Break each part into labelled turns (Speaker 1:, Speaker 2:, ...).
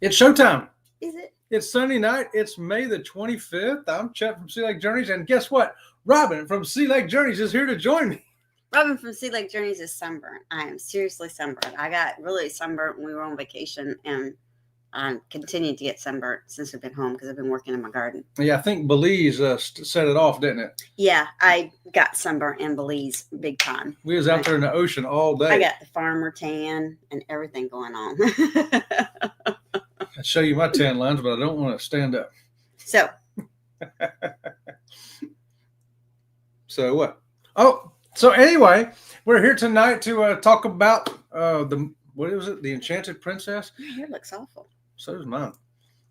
Speaker 1: It's showtime.
Speaker 2: Is it?
Speaker 1: It's Sunday night. It's May the 25th. I'm Chet from Sea Lake Journeys. And guess what? Robin from Sea Lake Journeys is here to join me.
Speaker 2: Robin from Sea Lake Journeys is sunburned. I am seriously sunburned. I got really sunburned when we were on vacation, and I'm continuing to get sunburned since we've been home because I've been working in my garden.
Speaker 1: Yeah, I think Belize set it off, didn't it?
Speaker 2: Yeah, I got sunburned in Belize big time.
Speaker 1: We was out there in the ocean all day.
Speaker 2: I got the farmer tan and everything going on.
Speaker 1: I'll show you my tan lines, but I don't want to stand up. So what? Oh, so anyway, we're here tonight to talk about what is it? The Enchanted Princess?
Speaker 2: Your hair looks awful.
Speaker 1: So does mine.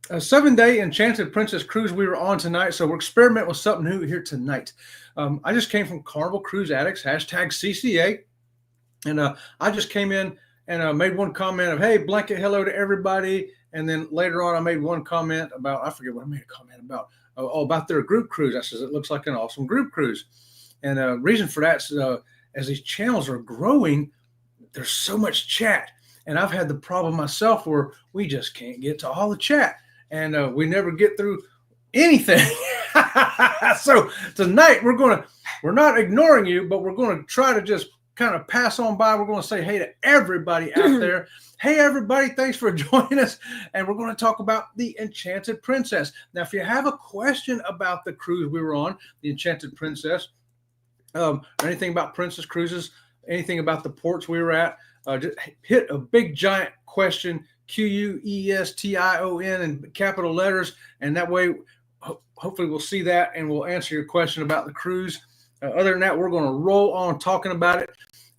Speaker 1: A 7-day Enchanted Princess cruise we were on tonight, so we're experimenting with something new here tonight. I just came from Carnival Cruise Addicts, #CCA, and I just came in and made one comment of, hey, blanket hello to everybody, and then later on I made one comment about, I forget what I made a comment about, about their group cruise. I said, it looks like an awesome group cruise. And reason for that is as these channels are growing, there's so much chat. And I've had the problem myself where we just can't get to all the chat. And we never get through anything. So tonight we're not ignoring you, but we're going to try to just kind of pass on by. We're going to say hey to everybody out there. Hey, everybody, thanks for joining us. And we're going to talk about the Enchanted Princess. Now, if you have a question about the cruise we were on, the Enchanted Princess, or anything about Princess Cruises, anything about the ports we were at, just hit a big giant question, QUESTION in capital letters, and that way hopefully we'll see that and we'll answer your question about the cruise. Other than that, we're going to roll on talking about it,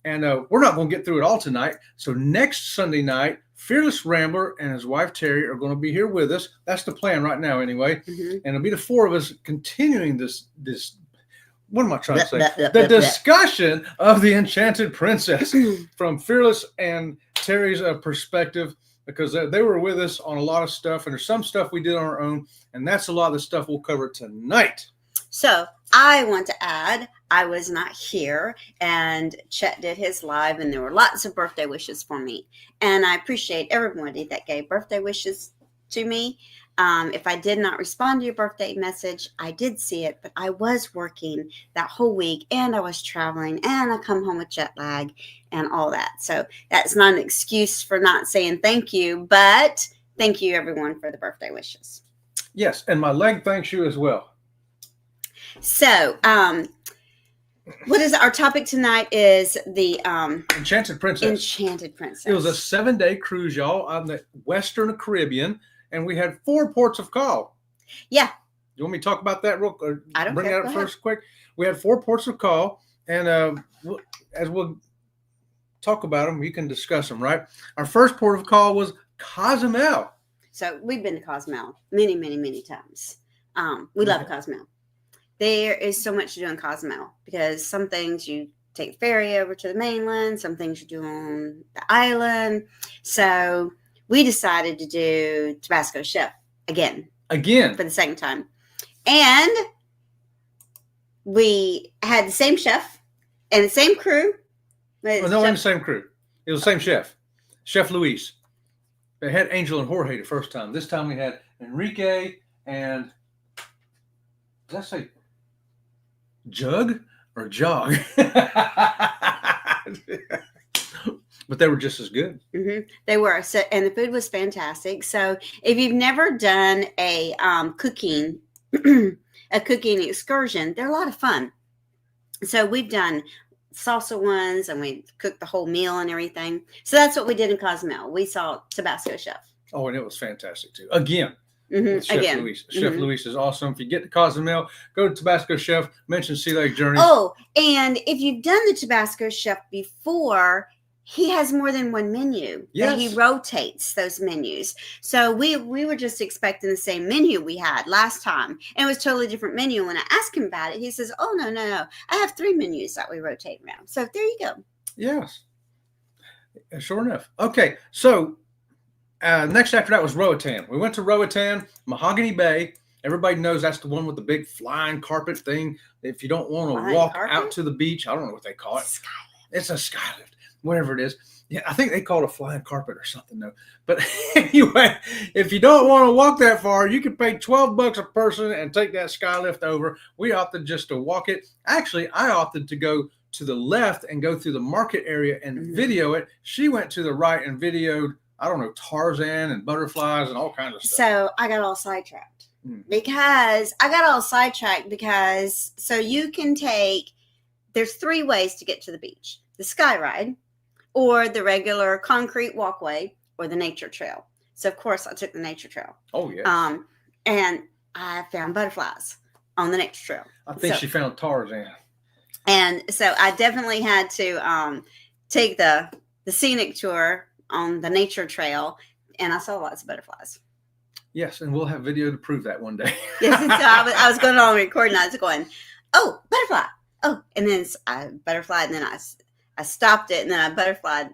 Speaker 1: and we're not going to get through it all tonight. So next Sunday night, Fearless Rambler and his wife Terry are going to be here with us. That's the plan right now anyway. Mm-hmm. And it'll be the four of us continuing this what am I trying to say? The discussion of the Enchanted Princess from Fearless and Terry's perspective, because they were with us on a lot of stuff, and there's some stuff we did on our own, and that's a lot of the stuff we'll cover tonight.
Speaker 2: So I want to add, I was not here, and Chet did his live, and there were lots of birthday wishes for me, and I appreciate everybody that gave birthday wishes to me. If I did not respond to your birthday message, I did see it, but I was working that whole week, and I was traveling, and I come home with jet lag and all that. So that's not an excuse for not saying thank you, but thank you, everyone, for the birthday wishes.
Speaker 1: Yes, and my leg thanks you as well.
Speaker 2: So, what is our topic tonight is the
Speaker 1: Enchanted Princess.
Speaker 2: Enchanted Princess.
Speaker 1: It was a 7-day cruise, y'all, on the Western Caribbean. And we had 4 ports of call.
Speaker 2: Yeah.
Speaker 1: You want me to talk about that real quick?
Speaker 2: I don't
Speaker 1: bring
Speaker 2: care.
Speaker 1: that up first quick. We had 4 ports of call. And as we'll talk about them, you can discuss them, right? Our first port of call was Cozumel.
Speaker 2: So we've been to Cozumel many, many, many times. We love Cozumel. There is so much to do in Cozumel because some things you take the ferry over to the mainland, some things you do on the island. So we decided to do Tabasco Chef again for the second time. And we had the same chef and the same crew.
Speaker 1: Well, no, in the same crew. It was the same chef, Chef Luis. They had Angel and Jorge the first time. This time we had Enrique and, did I say Jug or Jog? But they were just as good.
Speaker 2: Mm-hmm. They were. So, and the food was fantastic. So if you've never done a cooking excursion, they're a lot of fun. So we've done salsa ones, and we cooked the whole meal and everything. So that's what we did in Cozumel. We saw Tabasco Chef.
Speaker 1: Oh, and it was fantastic too. Again.
Speaker 2: Mm-hmm.
Speaker 1: Chef Luis. Chef Luis is awesome. If you get to Cozumel, go to Tabasco Chef, mention Sea Lake Journeys.
Speaker 2: Oh, and if you've done the Tabasco Chef before, he has more than one menu.
Speaker 1: Yes.
Speaker 2: He rotates those menus. So we were just expecting the same menu we had last time. And it was a totally different menu. When I asked him about it, he says, oh, no. I have 3 menus that we rotate around. So there you go.
Speaker 1: Yes. Sure enough. Okay. So next after that was Roatan. We went to Roatan, Mahogany Bay. Everybody knows that's the one with the big flying carpet thing. If you don't want to walk out to the beach, I don't know what they call it.
Speaker 2: Skylift.
Speaker 1: It's a skylift. whatever it is. Yeah, I think they call it a flying carpet or something though. But anyway, if you don't want to walk that far, you can pay $12 a person and take that skylift over. We opted just to walk it. Actually, I opted to go to the left and go through the market area and video it. She went to the right and videoed, I don't know, Tarzan and butterflies and all kinds of stuff.
Speaker 2: So I got all sidetracked because so you can take, there's 3 ways to get to the beach: the sky ride, or the regular concrete walkway, or the nature trail. So of course I took the nature trail.
Speaker 1: Oh yeah.
Speaker 2: And I found butterflies on the nature trail.
Speaker 1: I think she found Tarzan.
Speaker 2: And so I definitely had to take the scenic tour on the nature trail, and I saw lots of butterflies.
Speaker 1: Yes, and we'll have video to prove that one day.
Speaker 2: Yes, so I was going on recording. I was going, oh, butterfly. Oh, and then I butterflied, and then I stopped it, and then I butterflied,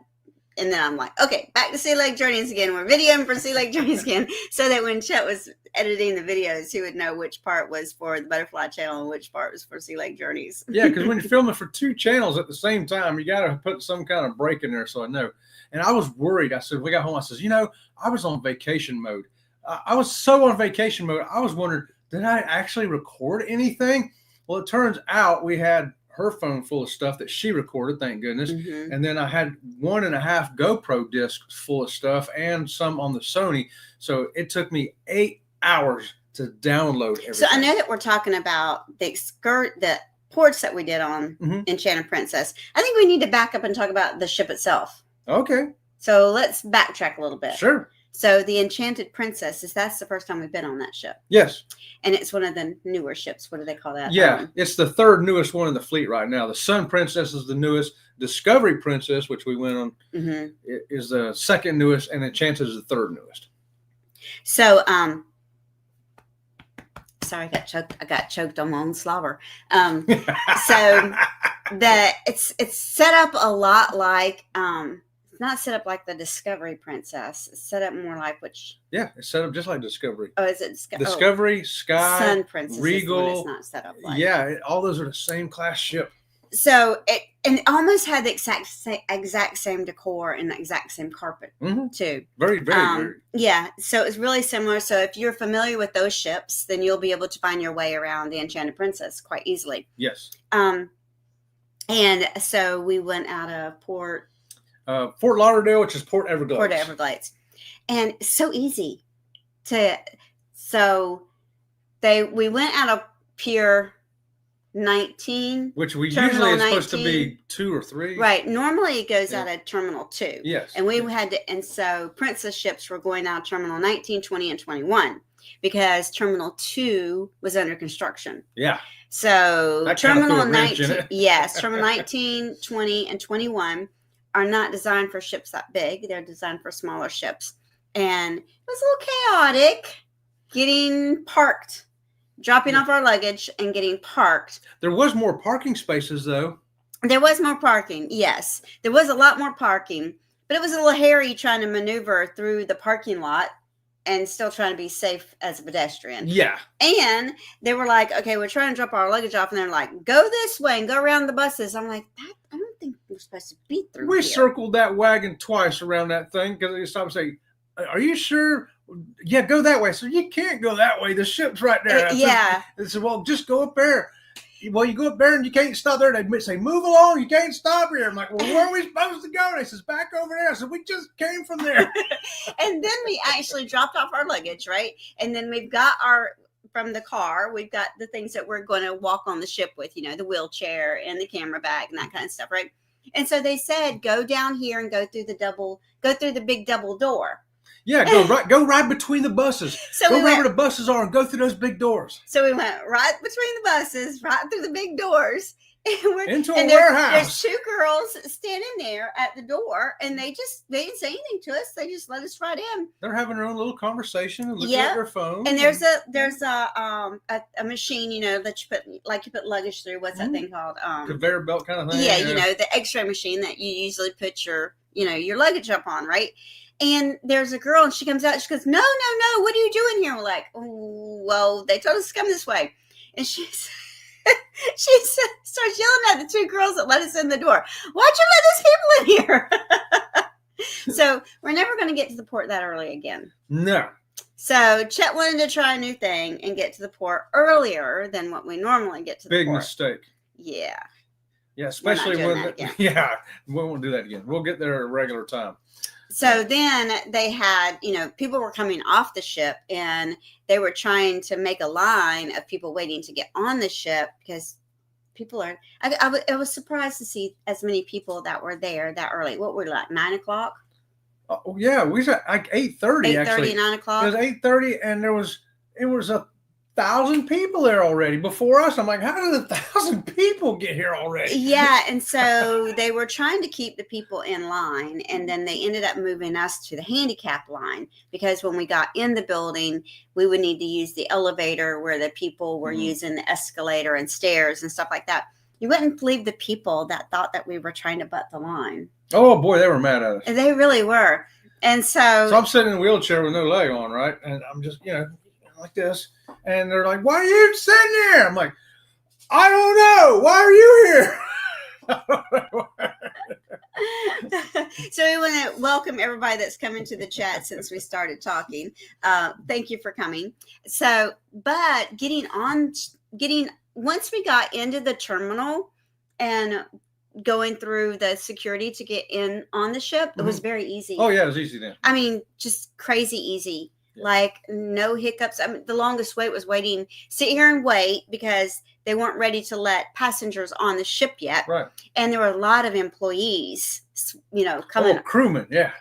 Speaker 2: and then I'm like, okay, back to Sea Lake Journeys again. We're videoing for Sea Lake Journeys again, so that when Chet was editing the videos, he would know which part was for the Butterfly channel and which part was for Sea Lake Journeys.
Speaker 1: Yeah, because when you're filming for 2 channels at the same time, you got to put some kind of break in there so I know. And I was worried. I said, we got home. I says, I was on vacation mode. I was so on vacation mode. I was wondering, did I actually record anything? Well, it turns out we had her phone full of stuff that she recorded, thank goodness. Mm-hmm. And then I had 1.5 GoPro discs full of stuff and some on the Sony. So it took me 8 hours to download everything.
Speaker 2: So I know that we're talking about the ports that we did on Enchanted Princess. I think we need to back up and talk about the ship itself.
Speaker 1: Okay.
Speaker 2: So let's backtrack a little bit.
Speaker 1: Sure.
Speaker 2: So the Enchanted Princess, that's the first time we've been on that ship.
Speaker 1: Yes.
Speaker 2: And it's one of the newer ships. What do they call that?
Speaker 1: Yeah, it's the 3rd newest one in the fleet right now. The Sun Princess is the newest. Discovery Princess, which we went on, is the 2nd newest, and Enchanted is the 3rd newest.
Speaker 2: So, sorry, I got choked on my own slobber. So it's set up a lot like not set up like the Discovery Princess. It's set up more like which.
Speaker 1: Yeah, it's set up just like Discovery.
Speaker 2: Oh, is it
Speaker 1: Discovery, Sky,
Speaker 2: Sun Princess,
Speaker 1: Regal?
Speaker 2: Is the one it's not set up like.
Speaker 1: Yeah, all those are the same class ship.
Speaker 2: So it almost had the exact same decor and the exact same carpet too.
Speaker 1: Very, very.
Speaker 2: Yeah, so it's really similar. So if you're familiar with those ships, then you'll be able to find your way around the Enchanted Princess quite easily.
Speaker 1: Yes.
Speaker 2: And so we went out of Fort
Speaker 1: Lauderdale, which is Port Everglades.
Speaker 2: Port Everglades. And it's so easy we went out of Pier 19.
Speaker 1: Which we
Speaker 2: Terminal
Speaker 1: usually is
Speaker 2: 19.
Speaker 1: supposed to be 2 or 3.
Speaker 2: Right. Normally it goes out of Terminal 2.
Speaker 1: Yes.
Speaker 2: And we had to, and so Princess ships were going out of Terminal 19, 20, and 21 because Terminal 2 was under construction.
Speaker 1: Yeah.
Speaker 2: So
Speaker 1: that
Speaker 2: Terminal 19, yes, Terminal 19, 20, and 21 are not designed for ships that big. They're designed for smaller ships. And it was a little chaotic getting parked, dropping off our luggage and getting parked.
Speaker 1: There was more parking spaces, though.
Speaker 2: There was more parking, yes. There was a lot more parking, but it was a little hairy trying to maneuver through the parking lot and still trying to be safe as a pedestrian.
Speaker 1: Yeah.
Speaker 2: And they were like, okay, we're trying to drop our luggage off. And they're like, go this way and go around the buses. I'm like, I don't think we're supposed to be through
Speaker 1: We
Speaker 2: here.
Speaker 1: circled that wagon twice around that thing because they stopped and say, are you sure? Yeah, go that way. So you can't go that way. The ship's right there. They said, well, just go up there. Well, you go up there and you can't stop there. They say, move along. You can't stop here. I'm like, well, where are we supposed to go? They says, back over there. I said, we just came from there.
Speaker 2: And then we actually dropped off our luggage, right? And then from the car, we've got the things that we're going to walk on the ship with, the wheelchair and the camera bag and that kind of stuff, right? And so they said, go down here and go through the big double door.
Speaker 1: Yeah, go right between the buses. So go where the buses are and go through those big doors.
Speaker 2: So we went right between the buses, right through the big doors.
Speaker 1: Into a warehouse.
Speaker 2: There's 2 girls standing there at the door, and they didn't say anything to us. They just let us right in.
Speaker 1: They're having their own little conversation and looking at their phone.
Speaker 2: And there's a machine, that you put luggage through. What's that thing called?
Speaker 1: Conveyor belt kind of thing.
Speaker 2: Yeah, the X-ray machine that you usually put your luggage up on, right? And there's a girl, and she comes out. She goes, "No, what are you doing here?" We're like, "Oh, well, they told us to come this way." And she She starts yelling at the two girls that let us in the door. Why'd you let these people in here? So we're never going to get to the port that early again.
Speaker 1: No.
Speaker 2: So Chet wanted to try a new thing and get to the port earlier than what we normally get to the port.
Speaker 1: Big mistake.
Speaker 2: Yeah.
Speaker 1: Yeah, especially when we won't do that again. We'll get there at a regular time.
Speaker 2: So then they had, people were coming off the ship and they were trying to make a line of people waiting to get on the ship because people are, I was surprised to see as many people that were there that early. What were we, like 9 o'clock?
Speaker 1: Oh yeah, we was at like 8:30 actually.
Speaker 2: 9 o'clock.
Speaker 1: It was 8:30 and it was 1,000 people there already before us. I'm like, how did 1,000 people get here already?
Speaker 2: Yeah, and so they were trying to keep the people in line, and then they ended up moving us to the handicap line because when we got in the building, we would need to use the elevator where the people were using the escalator and stairs and stuff like that. You wouldn't believe the people that thought that we were trying to butt the line.
Speaker 1: Oh boy, they were mad at us.
Speaker 2: They really were. And so
Speaker 1: I'm sitting in a wheelchair with no leg on, right? And I'm just, like this. And they're like, why are you sitting there? I'm like, I don't know. Why are you here?
Speaker 2: So we want to welcome everybody that's come into the chat since we started talking. Thank you for coming. So, but once we got into the terminal and going through the security to get in on the ship, it was very easy.
Speaker 1: Oh yeah, it was easy then.
Speaker 2: I mean, just crazy easy. Yeah. Like no hiccups. I mean, the longest wait was sit here and wait because they weren't ready to let passengers on the ship yet.
Speaker 1: Right. And
Speaker 2: there were a lot of employees, coming.
Speaker 1: Oh, crewmen, yeah.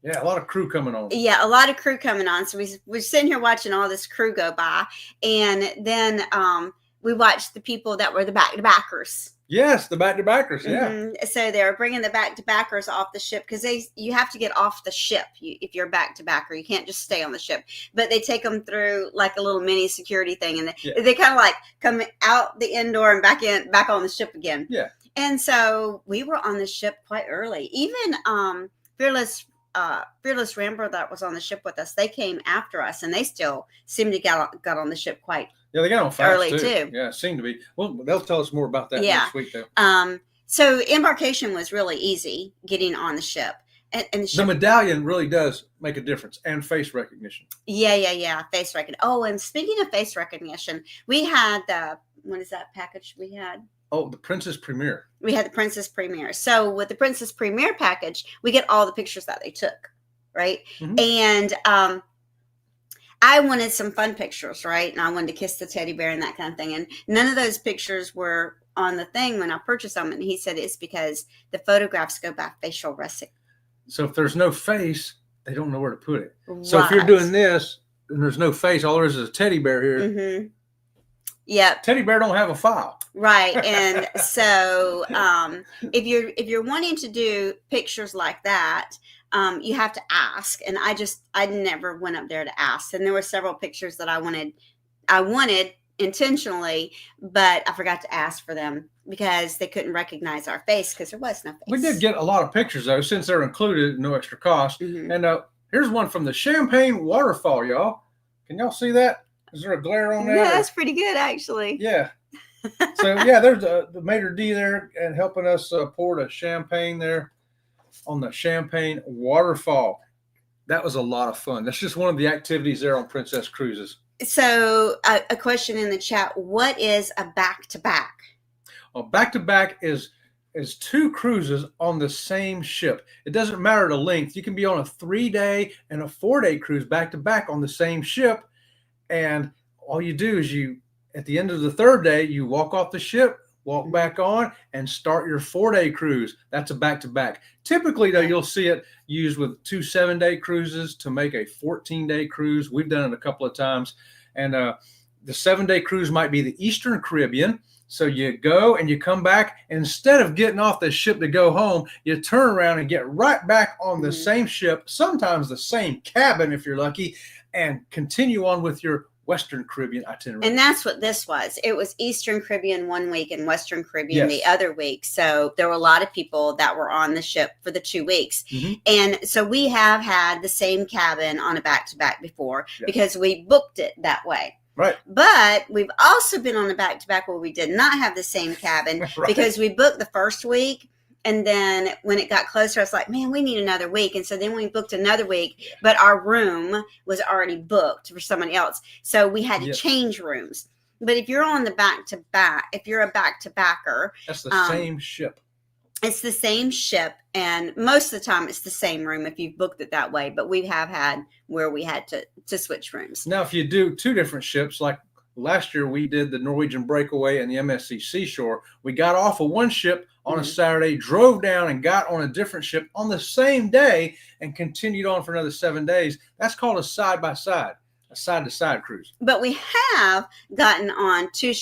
Speaker 1: Yeah, a lot of crew coming on.
Speaker 2: Yeah, a lot of crew coming on. So we're sitting here watching all this crew go by. And then we watched the people that were the back-to-backers.
Speaker 1: Yes, the back-to-backers, yeah.
Speaker 2: Mm-hmm. So they were bringing the back-to-backers off the ship because you have to get off the ship if you're a back-to-backer. You can't just stay on the ship. But they take them through like a little mini security thing, and they kind of like come out the end door and back on the ship again.
Speaker 1: Yeah.
Speaker 2: And so we were on the ship quite early. Even Fearless Rambo that was on the ship with us, they came after us, and they still seemed to got on the ship quite.
Speaker 1: Yeah, they got on fast
Speaker 2: early too.
Speaker 1: Yeah, it seemed to be. Well, they'll tell us more about that next week, though.
Speaker 2: So embarkation was really easy getting on the ship. And
Speaker 1: the medallion really does make a difference, and face recognition.
Speaker 2: Yeah. Face recognition. Oh, and speaking of face recognition, we had what is that package we had?
Speaker 1: Oh, the Princess Premier.
Speaker 2: We had the Princess Premier. So with the Princess Premier package, we get all the pictures that they took, right? Mm-hmm. And I wanted some fun pictures, right? And I wanted to kiss the teddy bear and that kind of thing. And none of those pictures were on the thing when I purchased them. And he said it's because the photographs go by facial recognition.
Speaker 1: So if there's no face, they don't know where to put it. Right. So if you're doing this and there's no face, all there is a teddy bear here.
Speaker 2: Mm-hmm. Yeah.
Speaker 1: Teddy bear don't have a file.
Speaker 2: Right. And so if you're wanting to do pictures like that, you have to ask. And I never went up there to ask. And there were several pictures that I wanted intentionally, but I forgot to ask for them because they couldn't recognize our face because there was no face.
Speaker 1: We did get a lot of pictures though, since they're included, no extra cost. Mm-hmm. And here's one from the Champagne waterfall, y'all. Can y'all see that? Is there a glare on that?
Speaker 2: Yeah, that's pretty good actually.
Speaker 1: Yeah. So yeah, there's the Maitre D there and helping us pour the champagne there on the Champagne waterfall. That was a lot of fun. That's just one of the activities there on Princess Cruises.
Speaker 2: So a question in the chat: what is a back-to-back?
Speaker 1: Well, back-to-back is two cruises on the same ship. It doesn't matter the length. You can be on a 3-day and a 4-day cruise back-to-back on the same ship, and all you do is at the end of the 3rd day, you walk off the ship, walk back on, and start your 4-day cruise. That's a back-to-back. Typically, though, you'll see it used with 2 7-day cruises to make a 14-day cruise. We've done it a couple of times. And the 7-day cruise might be the Eastern Caribbean. So you go and you come back. Instead of getting off the ship to go home, you turn around and get right back on the same ship, sometimes the same cabin if you're lucky, and continue on with your Western Caribbean itinerary.
Speaker 2: And that's what this was. It was Eastern Caribbean one week and Western Caribbean the other week. So there were a lot of people that were on the ship for the 2 weeks. Mm-hmm. And so we have had the same cabin on a back-to-back before because we booked it that way.
Speaker 1: Right.
Speaker 2: But we've also been on a back-to-back where we did not have the same cabin
Speaker 1: Right.
Speaker 2: because we booked the first week. And then when it got closer, I was like, man, we need another week. And so then we booked another week, but our room was already booked for somebody else. So we had to change rooms. But if you're on the back-to-back, if you're a back-to-backer.
Speaker 1: That's the same ship.
Speaker 2: It's the same ship. And most of the time it's the same room if you've booked it that way. But we have had where we had to switch rooms.
Speaker 1: Now, if you do two different ships, like last year we did the Norwegian Breakaway and the MSC Seashore, we got off of one ship on a Saturday, drove down and got on a different ship on the same day and continued on for another 7 days. That's called a side-by-side, a side-to-side cruise.
Speaker 2: But we have gotten on two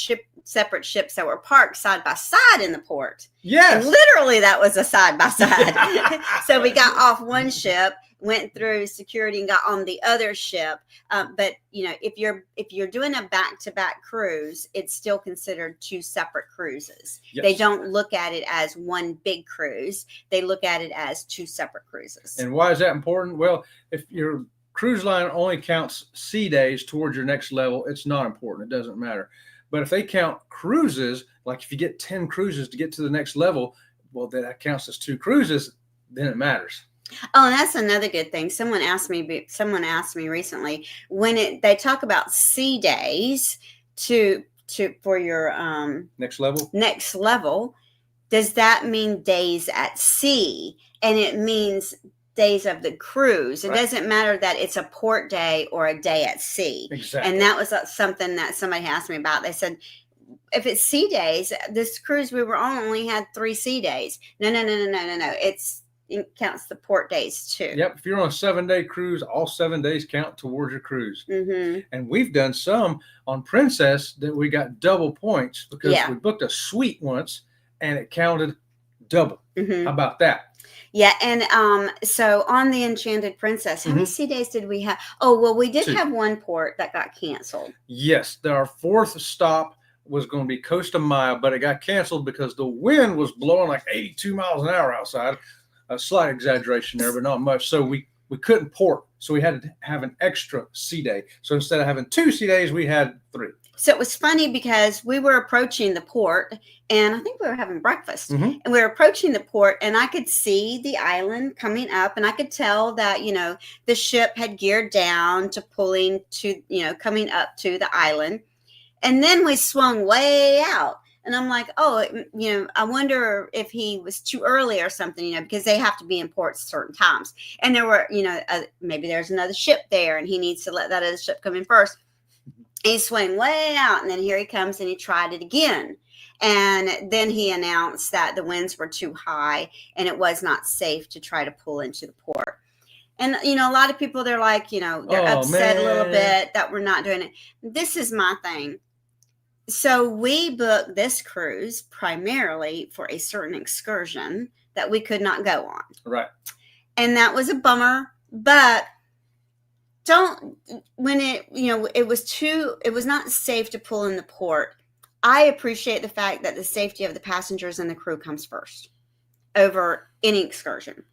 Speaker 2: separate ships that were parked side by side in the port.
Speaker 1: Yes.
Speaker 2: And literally that was a side by side. So we got off one ship, went through security and got on the other ship. But you know, if you're doing a back-to-back cruise, it's still considered two separate cruises. Yes. They don't look at it as one big cruise. They look at it as two separate cruises.
Speaker 1: And why is that important? Well, if your cruise line only counts sea days towards your next level, it's not important. It doesn't matter. But if they count cruises, like if you get 10 cruises to get to the next level, well, that counts as 2 cruises, then it matters.
Speaker 2: Oh, and that's another good thing. Someone asked me recently when they talk about sea days for your
Speaker 1: next level,
Speaker 2: does that mean days at sea? And it means days of the cruise. It doesn't matter that it's a port day or a day at sea.
Speaker 1: Exactly.
Speaker 2: And that was something that somebody asked me about. They said, if it's sea days, this cruise we were on only had 3 sea days. No. It counts the port days too.
Speaker 1: Yep. If you're on a 7-day cruise, all 7 days count towards your cruise. Mm-hmm. And we've done some on Princess that we got double points because we booked a suite once and it counted double. Mm-hmm. How about that?
Speaker 2: Yeah, and so on the Enchanted Princess, how many sea days did we have? Oh, well, we did
Speaker 1: 2.
Speaker 2: have one port that got canceled.
Speaker 1: Yes, our 4th stop was going to be Costa Maya, but it got canceled because the wind was blowing like 82 miles an hour outside. A slight exaggeration there, but not much. So we couldn't port, so we had to have an extra sea day. So instead of having 2 sea days, we had 3.
Speaker 2: So it was funny because we were approaching the port, and I think we were having breakfast. Mm-hmm. And we were approaching the port, and I could see the island coming up, and I could tell that, you know, the ship had geared down to pulling to, you know, coming up to the island. And then we swung way out. And I'm like, oh, you know, I wonder if he was too early or something, you know, because they have to be in ports at certain times. And there were, you know, maybe there's another ship there and he needs to let that other ship come in first. He swung way out, and then here he comes and he tried it again. And then he announced that the winds were too high and it was not safe to try to pull into the port. And, you know, a lot of people, they're like, you know, they're upset a little bit that we're not doing it. This is my thing. So we booked this cruise primarily for a certain excursion that we could not go on.
Speaker 1: Right.
Speaker 2: And that was a bummer, but it was not safe to pull in the port. I appreciate the fact that the safety of the passengers and the crew comes first over any excursion.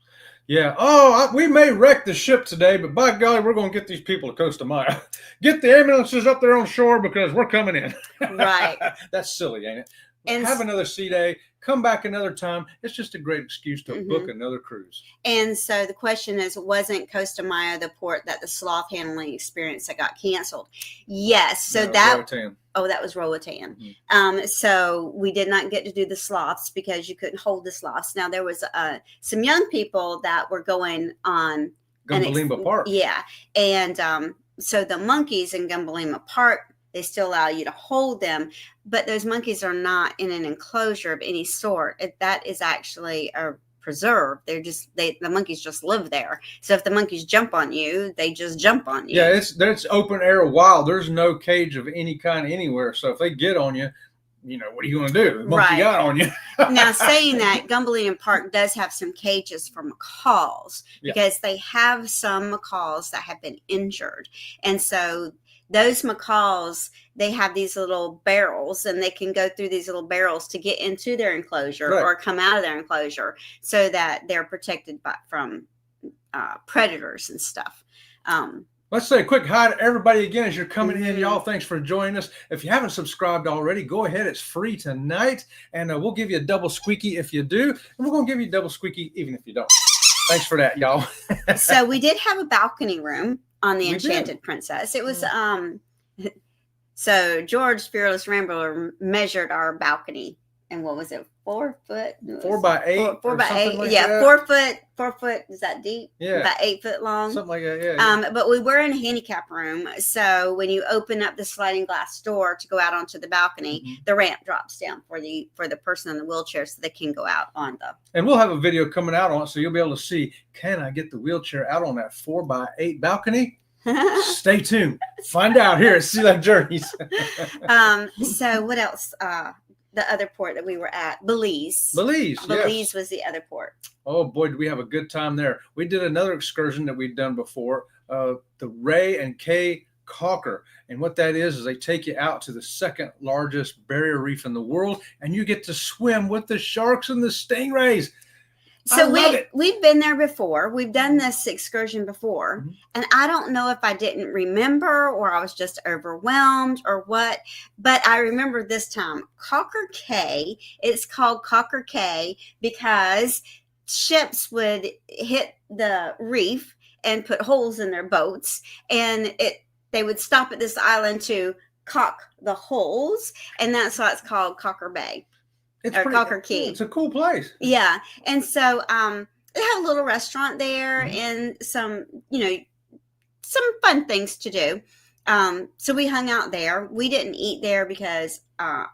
Speaker 1: Yeah. Oh, we may wreck the ship today, but by golly, we're going to get these people to Costa Maya. Get the ambulances up there on shore because we're coming in.
Speaker 2: Right.
Speaker 1: That's silly, ain't it? And have another sea day, come back another time. It's just a great excuse to book another cruise.
Speaker 2: And so the question is, wasn't Costa Maya the port that the sloth handling experience that got canceled? Yes. So
Speaker 1: Roatan.
Speaker 2: Oh, that was Roatan. Mm-hmm. So we did not get to do the sloths because you couldn't hold the sloths. Now there was some young people that were going on
Speaker 1: Gumbalima Park.
Speaker 2: Yeah. And so the monkeys in Gumbalima Park, they still allow you to hold them, but those monkeys are not in an enclosure of any sort. That is actually a preserve. The monkeys just live there. So if the monkeys jump on you, they just jump on you.
Speaker 1: Yeah, it's open air wild. There's no cage of any kind anywhere. So if they get on you, you know, what are you going to do? The monkey got on you.
Speaker 2: Now, saying that, Gumbalina Park does have some cages for macaws because they have some macaws that have been injured. And so those macaws, they have these little barrels, and they can go through these little barrels to get into their enclosure or come out of their enclosure so that they're protected from predators and stuff.
Speaker 1: Let's say a quick hi to everybody again as you're coming in, y'all. Thanks for joining us. If you haven't subscribed already, go ahead. It's free tonight, and we'll give you a double squeaky if you do, and we're going to give you a double squeaky even if you don't. Thanks for that, y'all.
Speaker 2: So we did have a balcony room on the Enchanted Princess. It was so George Fearless Rambler measured our balcony, and what was it? 4 foot?
Speaker 1: 4 by 8.
Speaker 2: 4 by 8.
Speaker 1: Like
Speaker 2: yeah,
Speaker 1: that.
Speaker 2: 4 foot. 4 foot. Is that deep?
Speaker 1: Yeah.
Speaker 2: About 8 foot long.
Speaker 1: Something like that. Yeah.
Speaker 2: But we were in a handicap room, so when you open up the sliding glass door to go out onto the balcony, the ramp drops down for the person in the wheelchair, so they can go out on the.
Speaker 1: And we'll have a video coming out on it, so you'll be able to see. Can I get the wheelchair out on that 4 by 8 balcony? Stay tuned. Find out here at Sea Life Journeys.
Speaker 2: So what else? The other port that we were at, Belize.
Speaker 1: Belize
Speaker 2: Yes. Was the other port.
Speaker 1: Oh boy, did we have a good time there. We did another excursion that we'd done before, the Ray and Kay Cocker. And what that is they take you out to the second largest barrier reef in the world, and you get to swim with the sharks and the stingrays.
Speaker 2: So we've been there before. We've done this excursion before. And I don't know if I didn't remember or I was just overwhelmed or what, but I remember this time Cocker Cay. It's called Cocker Cay because ships would hit the reef and put holes in their boats, and they would stop at this island to caulk the holes, and that's why it's called Cocker Bay. Cocker Cay.
Speaker 1: It's a cool place.
Speaker 2: Yeah. And so they have a little restaurant there and some fun things to do. So we hung out there. We didn't eat there because I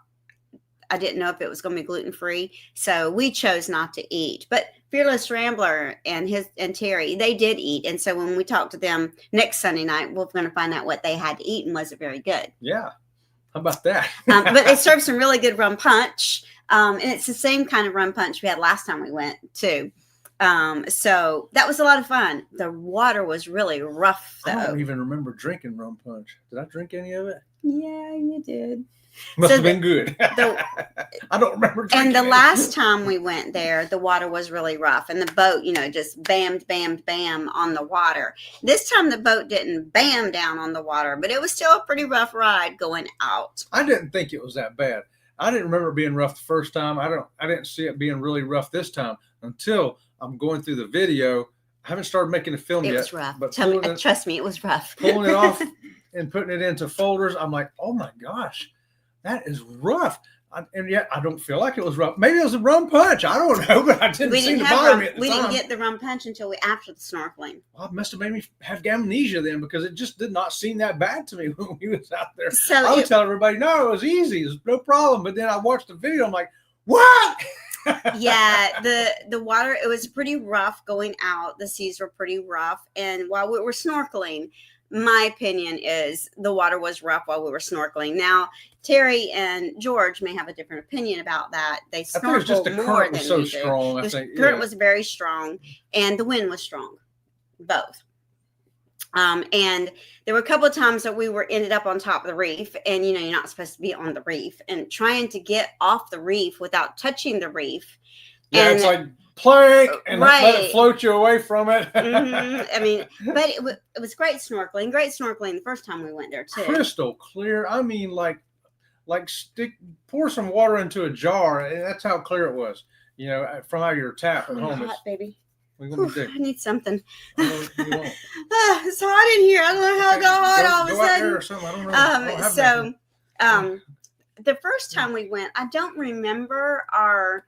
Speaker 2: didn't know if it was going to be gluten-free. So we chose not to eat. But Fearless Rambler and Terry, they did eat. And so when we talked to them next Sunday night, we're going to find out what they had to eat and was it very good.
Speaker 1: Yeah. How about that?
Speaker 2: But they served some really good rum punch. And it's the same kind of rum punch we had last time we went too. So that was a lot of fun. The water was really rough though.
Speaker 1: I don't even remember drinking rum punch. Did I drink any of it?
Speaker 2: Yeah, you did.
Speaker 1: Must have been good. I don't remember drinking
Speaker 2: And the
Speaker 1: it.
Speaker 2: last time we went there, the water was really rough. And the boat, just bammed, bam on the water. This time the boat didn't bam down on the water, but it was still a pretty rough ride going out.
Speaker 1: I didn't think it was that bad. I didn't remember it being rough the first time. I didn't see it being really rough this time until I'm going through the video. I haven't started making a film yet.
Speaker 2: It was rough.
Speaker 1: But
Speaker 2: Trust me, it was rough.
Speaker 1: Pulling it off and putting it into folders, I'm like, oh my gosh, that is rough. And yet I don't feel like it was rough. Maybe it was a rum punch. I don't know, but I didn't seem to bother me at the time.
Speaker 2: We didn't get the rum punch until after the snorkeling.
Speaker 1: Well, it must have made me have amnesia then because it just did not seem that bad to me when we was out there.
Speaker 2: So
Speaker 1: I would tell everybody, no, it was easy. It was no problem. But then I watched the video. I'm like, what?
Speaker 2: Yeah, the water, it was pretty rough going out. The seas were pretty rough. And while we were snorkeling, my opinion is the water was rough while we were snorkeling. Now, Terry and George may have a different opinion about that. They snorkeled more than we did. The current was very strong, and the wind was strong, both. And there were a couple of times that we ended up on top of the reef, and you're not supposed to be on the reef, and trying to get off the reef without touching the reef.
Speaker 1: Yeah, it's like plank and let it float you away from it.
Speaker 2: I mean, but it was great snorkeling the first time we went there too.
Speaker 1: Crystal clear. I mean, pour some water into a jar, and that's how clear it was. From out of your tap at home.
Speaker 2: Hot, baby.
Speaker 1: I
Speaker 2: need something. It's hot in here. I don't know how it got hot all of a sudden.
Speaker 1: Out there or something. I don't know.
Speaker 2: The first time we went, I don't remember I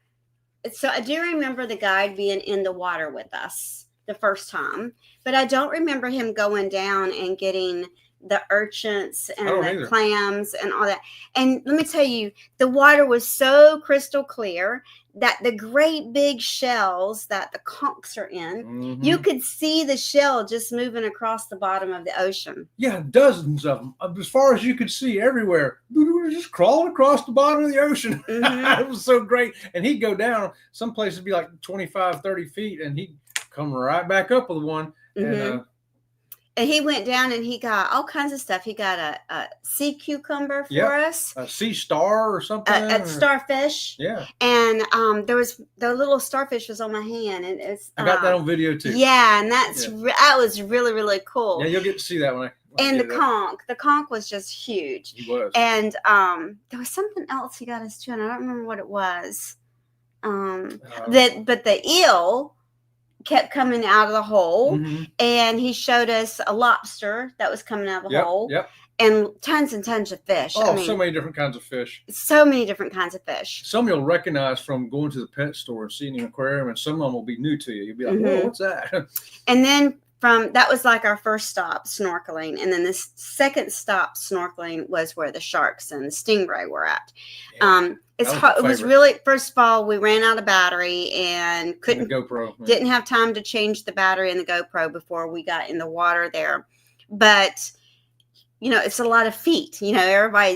Speaker 2: do remember the guide being in the water with us the first time, but I don't remember him going down and getting the urchins and the clams and all that. And let me tell you, the water was so crystal clear that the great big shells that the conchs are in, you could see the shell just moving across the bottom of the ocean.
Speaker 1: Yeah, dozens of them, as far as you could see everywhere, just crawling across the bottom of the ocean. It was so great. And he'd go down, some places would be like 25, 30 feet, and he'd come right back up with one.
Speaker 2: And he went down and he got all kinds of stuff. He got a sea cucumber for us.
Speaker 1: A sea star or something.
Speaker 2: A starfish.
Speaker 1: Yeah.
Speaker 2: And there was the little starfish was on my hand, and it's.
Speaker 1: I got that on video too.
Speaker 2: Yeah, and that was really, really cool.
Speaker 1: Yeah, you'll get to see that when
Speaker 2: and the conch. The conch was just huge.
Speaker 1: He was.
Speaker 2: And there was something else he got us too, and I don't remember what it was. But the eel kept coming out of the hole, and he showed us a lobster that was coming out of the hole.
Speaker 1: Yep.
Speaker 2: And tons of fish.
Speaker 1: Oh, I mean, so many different kinds of fish.
Speaker 2: So many different kinds of fish.
Speaker 1: Some you'll recognize from going to the pet store and seeing an aquarium, and some of them will be new to you. You'll be like, whoa, what's that?
Speaker 2: And then that was like our first stop snorkeling. And then this second stop snorkeling was where the sharks and the stingray were at. Yeah. It was really, first of all, we ran out of battery and didn't have time to change the battery in the GoPro before we got in the water there. But, you know, it's a lot of feet, you know,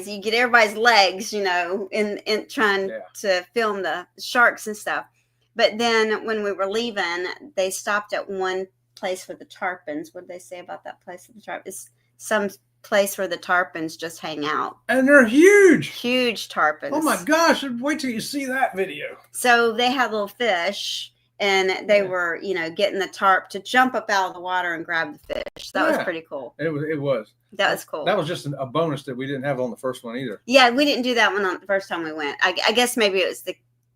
Speaker 2: you get everybody's legs, you know, in trying to film the sharks and stuff. But then when we were leaving, they stopped at one place for the tarpons. What did they say about that place for the tarpons? It's some place where the tarpons just hang out.
Speaker 1: And they're huge.
Speaker 2: Huge tarpons.
Speaker 1: Oh my gosh, wait till you see that video.
Speaker 2: So they had little fish, and they were, you know, getting the tarp to jump up out of the water and grab the fish. That was pretty cool.
Speaker 1: It was.
Speaker 2: That was cool.
Speaker 1: That was just a bonus that we didn't have on the first one either.
Speaker 2: Yeah, we didn't do that one on the first time we went. I guess maybe it was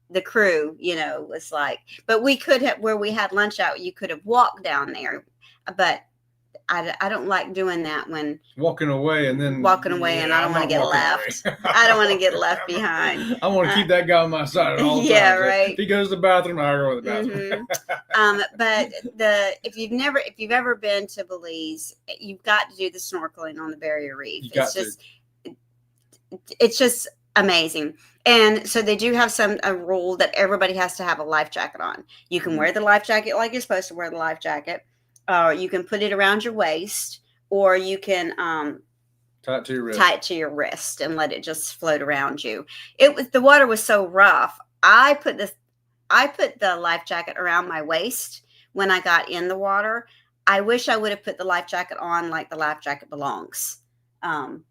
Speaker 2: the crew, you know, was like, but we could have, where we had lunch out, you could have walked down there, but I don't like doing that when
Speaker 1: walking away and
Speaker 2: I don't want to get left. I don't want to get left behind.
Speaker 1: I want to keep that guy on my side at all times.
Speaker 2: Yeah, right.
Speaker 1: If he goes to the bathroom, I go to the bathroom.
Speaker 2: But if you've ever been to Belize, you've got to do the snorkeling on the barrier reef. It's just amazing. And so they do have a rule that everybody has to have a life jacket on. You can wear the life jacket like you're supposed to wear the life jacket. You can put it around your waist, or you can tie it to your wrist and let it just float around you. The water was so rough. I put the life jacket around my waist when I got in the water. I wish I would have put the life jacket on like the life jacket belongs,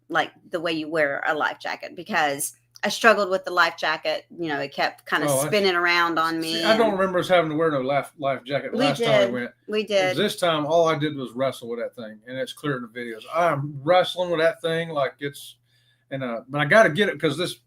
Speaker 2: like the way you wear a life jacket, because I struggled with the life jacket. You know, it kept kind of spinning around on me.
Speaker 1: See, I don't remember us having to wear no life jacket last time we went.
Speaker 2: We did.
Speaker 1: This time, all I did was wrestle with that thing, and it's clear in the videos. I'm wrestling with that thing like it's, but I got to get it because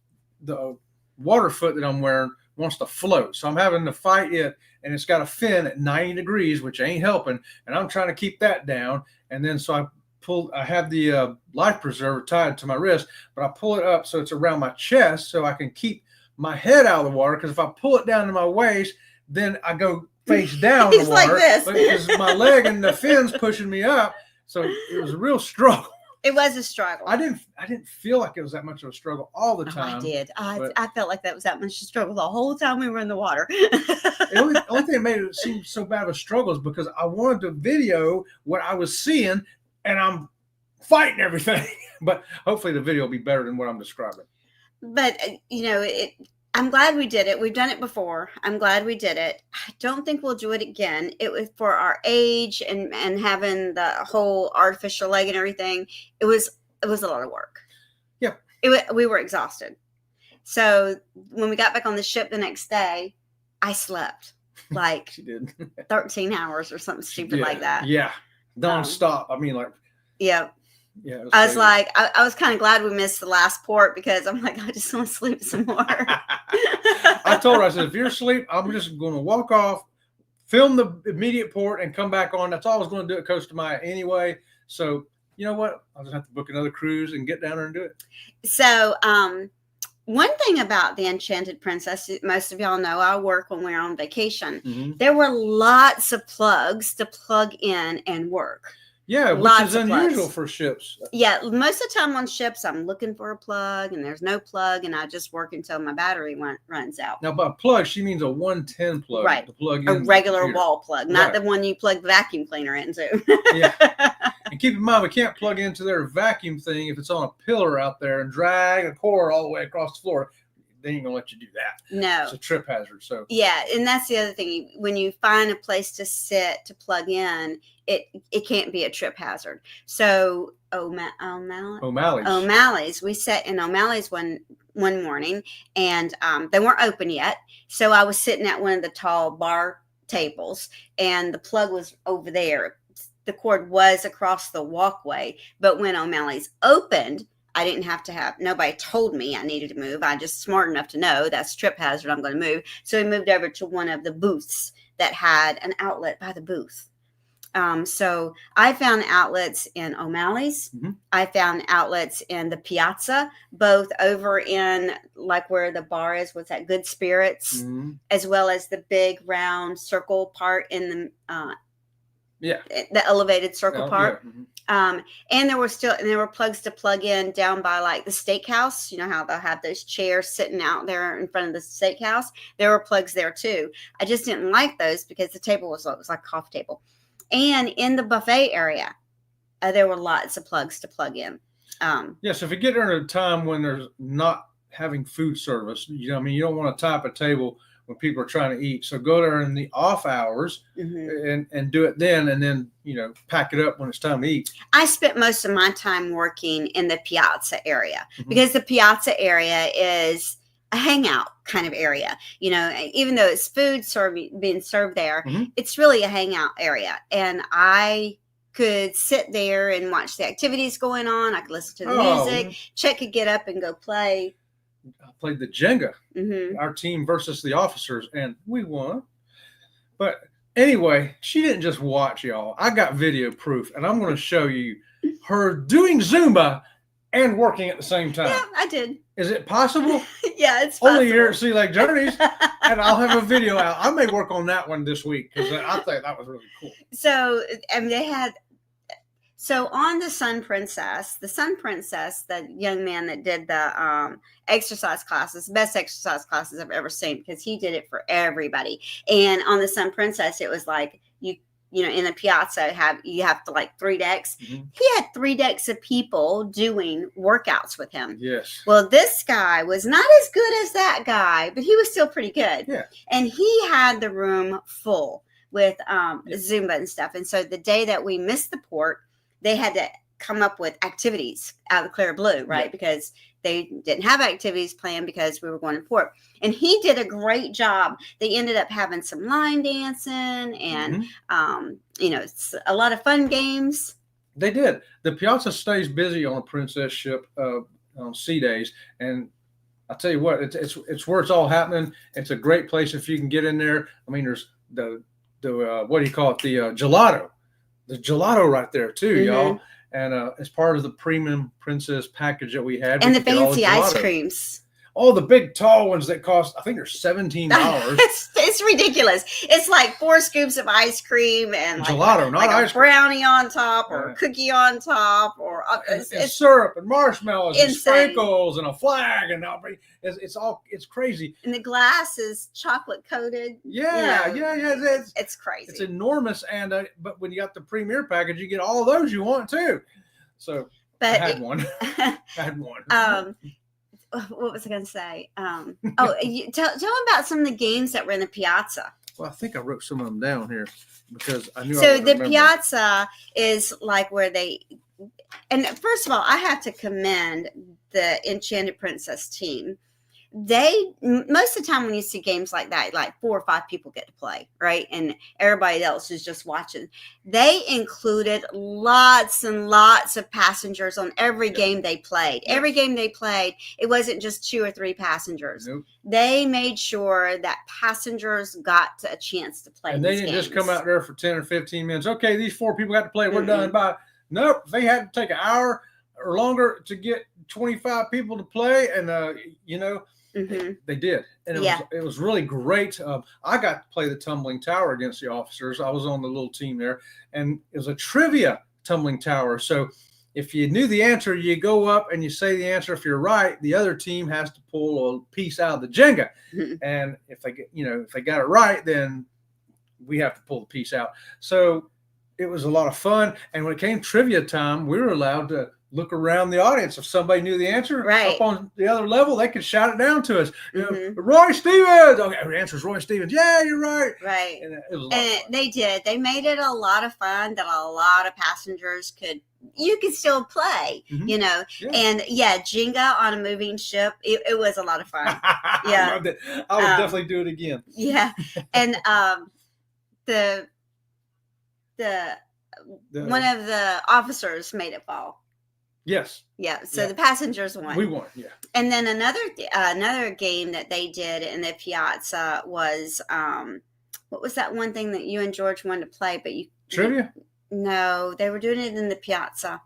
Speaker 1: the water foot that I'm wearing wants to float, so I'm having to fight it, and it's got a fin at 90 degrees, which ain't helping, and I'm trying to keep that down, and then so I have the life preserver tied to my wrist, but I pull it up so it's around my chest so I can keep my head out of the water, because if I pull it down to my waist, then I go face down in the water.
Speaker 2: Like this.
Speaker 1: Because my leg and the fin's pushing me up. So it was a real struggle.
Speaker 2: It was a struggle.
Speaker 1: I didn't feel like it was that much of a struggle all the time.
Speaker 2: I did. I felt like that was that much of a struggle the whole time we were in the water.
Speaker 1: The only thing that made it seem so bad of a struggle is because I wanted to video what I was seeing, and I'm fighting everything. But hopefully the video will be better than what I'm describing.
Speaker 2: But, you know, I'm glad we did it. We've done it before. I'm glad we did it. I don't think we'll do it again. It was for our age and having the whole artificial leg and everything. It was a lot of work.
Speaker 1: Yeah.
Speaker 2: We were exhausted. So when we got back on the ship the next day, I slept like
Speaker 1: she did
Speaker 2: 13 hours or something stupid like that.
Speaker 1: Yeah. Non-stop. I mean, like.
Speaker 2: Yeah.
Speaker 1: Yeah,
Speaker 2: I was like, I was kind of glad we missed the last port, because I'm like, I just want to sleep some more.
Speaker 1: I told her, I said, if you're asleep, I'm just going to walk off, film the immediate port, and come back on. That's all I was going to do at Costa Maya anyway. So, you know what? I'll just have to book another cruise and get down there and do it.
Speaker 2: So, one thing about the Enchanted Princess, most of y'all know I work when we're on vacation. Mm-hmm. There were lots of plugs to plug in and work.
Speaker 1: Yeah, which is unusual for ships.
Speaker 2: Yeah, most of the time on ships, I'm looking for a plug, and there's no plug, and I just work until my battery runs out.
Speaker 1: Now, by plug, she means a 110 plug.
Speaker 2: Right.
Speaker 1: To plug
Speaker 2: a regular wall plug, not the one you plug the vacuum cleaner into.
Speaker 1: Yeah. And keep in mind, we can't plug into their vacuum thing if it's on a pillar out there and drag a cord all the way across the floor. they ain't gonna let you do that.
Speaker 2: No.
Speaker 1: It's a trip hazard. So
Speaker 2: yeah, and that's the other thing. When you find a place to sit to plug in, it can't be a trip hazard. So O'Malley's. We sat in O'Malley's one morning, and they weren't open yet. So I was sitting at one of the tall bar tables, and the plug was over there. The cord was across the walkway, but when O'Malley's opened, I didn't have to have, nobody told me I needed to move. I just smart enough to know that's trip hazard, I'm going to move. So we moved over to one of the booths that had an outlet by the booth. So I found outlets in O'Malley's. Mm-hmm. I found outlets in the Piazza, both over in like where the bar is with that Good Spirits, mm-hmm. as well as the big round circle part in the the elevated circle part. Yeah. Mm-hmm. And there were plugs to plug in down by like the steakhouse. You know how they'll have those chairs sitting out there in front of the steakhouse. There were plugs there too. I just didn't like those because the table was like a coffee table. And in the buffet area, there were lots of plugs to plug in.
Speaker 1: So if you get there at a time when there's not having food service, you don't want to tie up a table when people are trying to eat. So go there in the off hours mm-hmm. and do it then, and then, pack it up when it's time to eat.
Speaker 2: I spent most of my time working in the Piazza area mm-hmm. because the Piazza area is a hangout kind of area. Even though it's food being served there, mm-hmm. it's really a hangout area. And I could sit there and watch the activities going on. I could listen to the music. Chet could get up and go play.
Speaker 1: I played the Jenga, mm-hmm. our team versus the officers, and we won. But anyway, she didn't just watch, y'all. I got video proof, and I'm going to show you her doing Zumba and working at the same time.
Speaker 2: Yeah, I did.
Speaker 1: Is it possible?
Speaker 2: Yeah, it's possible.
Speaker 1: Only here at Sea Lake Journeys, and I'll have a video out. I may work on that one this week because I think that was really cool.
Speaker 2: So, on the Sun Princess, the young man that did the exercise classes, best exercise classes I've ever seen because he did it for everybody. And on the Sun Princess, it was like in the Piazza, you have to like 3 decks. Mm-hmm. He had 3 decks of people doing workouts with him.
Speaker 1: Yes.
Speaker 2: Well, this guy was not as good as that guy, but he was still pretty good.
Speaker 1: Yeah.
Speaker 2: And he had the room full with Zumba and stuff. And so the day that we missed the port, they had to come up with activities out of the clear blue, right? Yeah. Because they didn't have activities planned because we were going to port. And he did a great job. They ended up having some line dancing and, mm-hmm. A lot of fun games.
Speaker 1: They did. The Piazza stays busy on a princess ship on sea days. And I'll tell you what, it's where it's all happening. It's a great place if you can get in there. I mean, there's the what do you call it? The gelato. The gelato right there too, mm-hmm. y'all. And as part of the premium princess package that we had.
Speaker 2: And the fancy ice creams.
Speaker 1: Oh, the big tall ones that cost, I think they're $17.
Speaker 2: It's ridiculous. It's like 4 scoops of ice cream and
Speaker 1: gelato, not
Speaker 2: like
Speaker 1: ice
Speaker 2: a brownie on top or a cookie on top or
Speaker 1: it's syrup and marshmallows and sprinkles and a flag and it's crazy.
Speaker 2: And the glass is chocolate coated.
Speaker 1: Yeah.
Speaker 2: It's crazy.
Speaker 1: It's enormous, and but when you got the premier package, you get all of those you want too. So I had one.
Speaker 2: What was I going to say? Tell them about some of the games that were in the Piazza.
Speaker 1: Well, I think I wrote some of them down here because I knew.
Speaker 2: So the Piazza is like where and first of all, I have to commend the Enchanted Princess team. Most of the time when you see games like that, like 4 or 5 people get to play, right? And everybody else is just watching. They included lots and lots of passengers on every game they played. Yes. Every game they played, it wasn't just 2 or 3 passengers.
Speaker 1: Nope.
Speaker 2: They made sure that passengers got a chance to play.
Speaker 1: And they didn't just come out there for 10 or 15 minutes. Okay, these 4 people got to play. We're done. Bye. Nope. They had to take an hour or longer to get 25 people to play. And, mm-hmm. They did, and it was really great. I got to play the tumbling tower against the officers. I was on the little team there, and it was a trivia tumbling tower. So if you knew the answer, you go up and you say the answer. If you're right, the other team has to pull a piece out of the Jenga, mm-hmm. and if they got it right, then we have to pull the piece out. So it was a lot of fun. And when it came trivia time, we were allowed to look around the audience. If somebody knew the answer
Speaker 2: Right.
Speaker 1: up on the other level, they could shout it down to us. You know,
Speaker 2: Mhm.
Speaker 1: Roy Stevens. Okay, the answer is Roy Stevens. Yeah, you're right.
Speaker 2: Right.
Speaker 1: And it was a lot of fun.
Speaker 2: They did. They made it a lot of fun that a lot of passengers you could still play,
Speaker 1: Mhm.
Speaker 2: you know.
Speaker 1: Yeah.
Speaker 2: And yeah, Jenga on a moving ship. It was a lot of fun. Yeah.
Speaker 1: I loved it. I would definitely do it again.
Speaker 2: Yeah. And the one of the officers made it fall.
Speaker 1: Yes.
Speaker 2: Yeah. So
Speaker 1: Yeah.
Speaker 2: the passengers won.
Speaker 1: We won. Yeah.
Speaker 2: And then another game that they did in the piazza was what was that one thing that you and George wanted to play, but you
Speaker 1: Trivia?
Speaker 2: No, they were doing it in the piazza.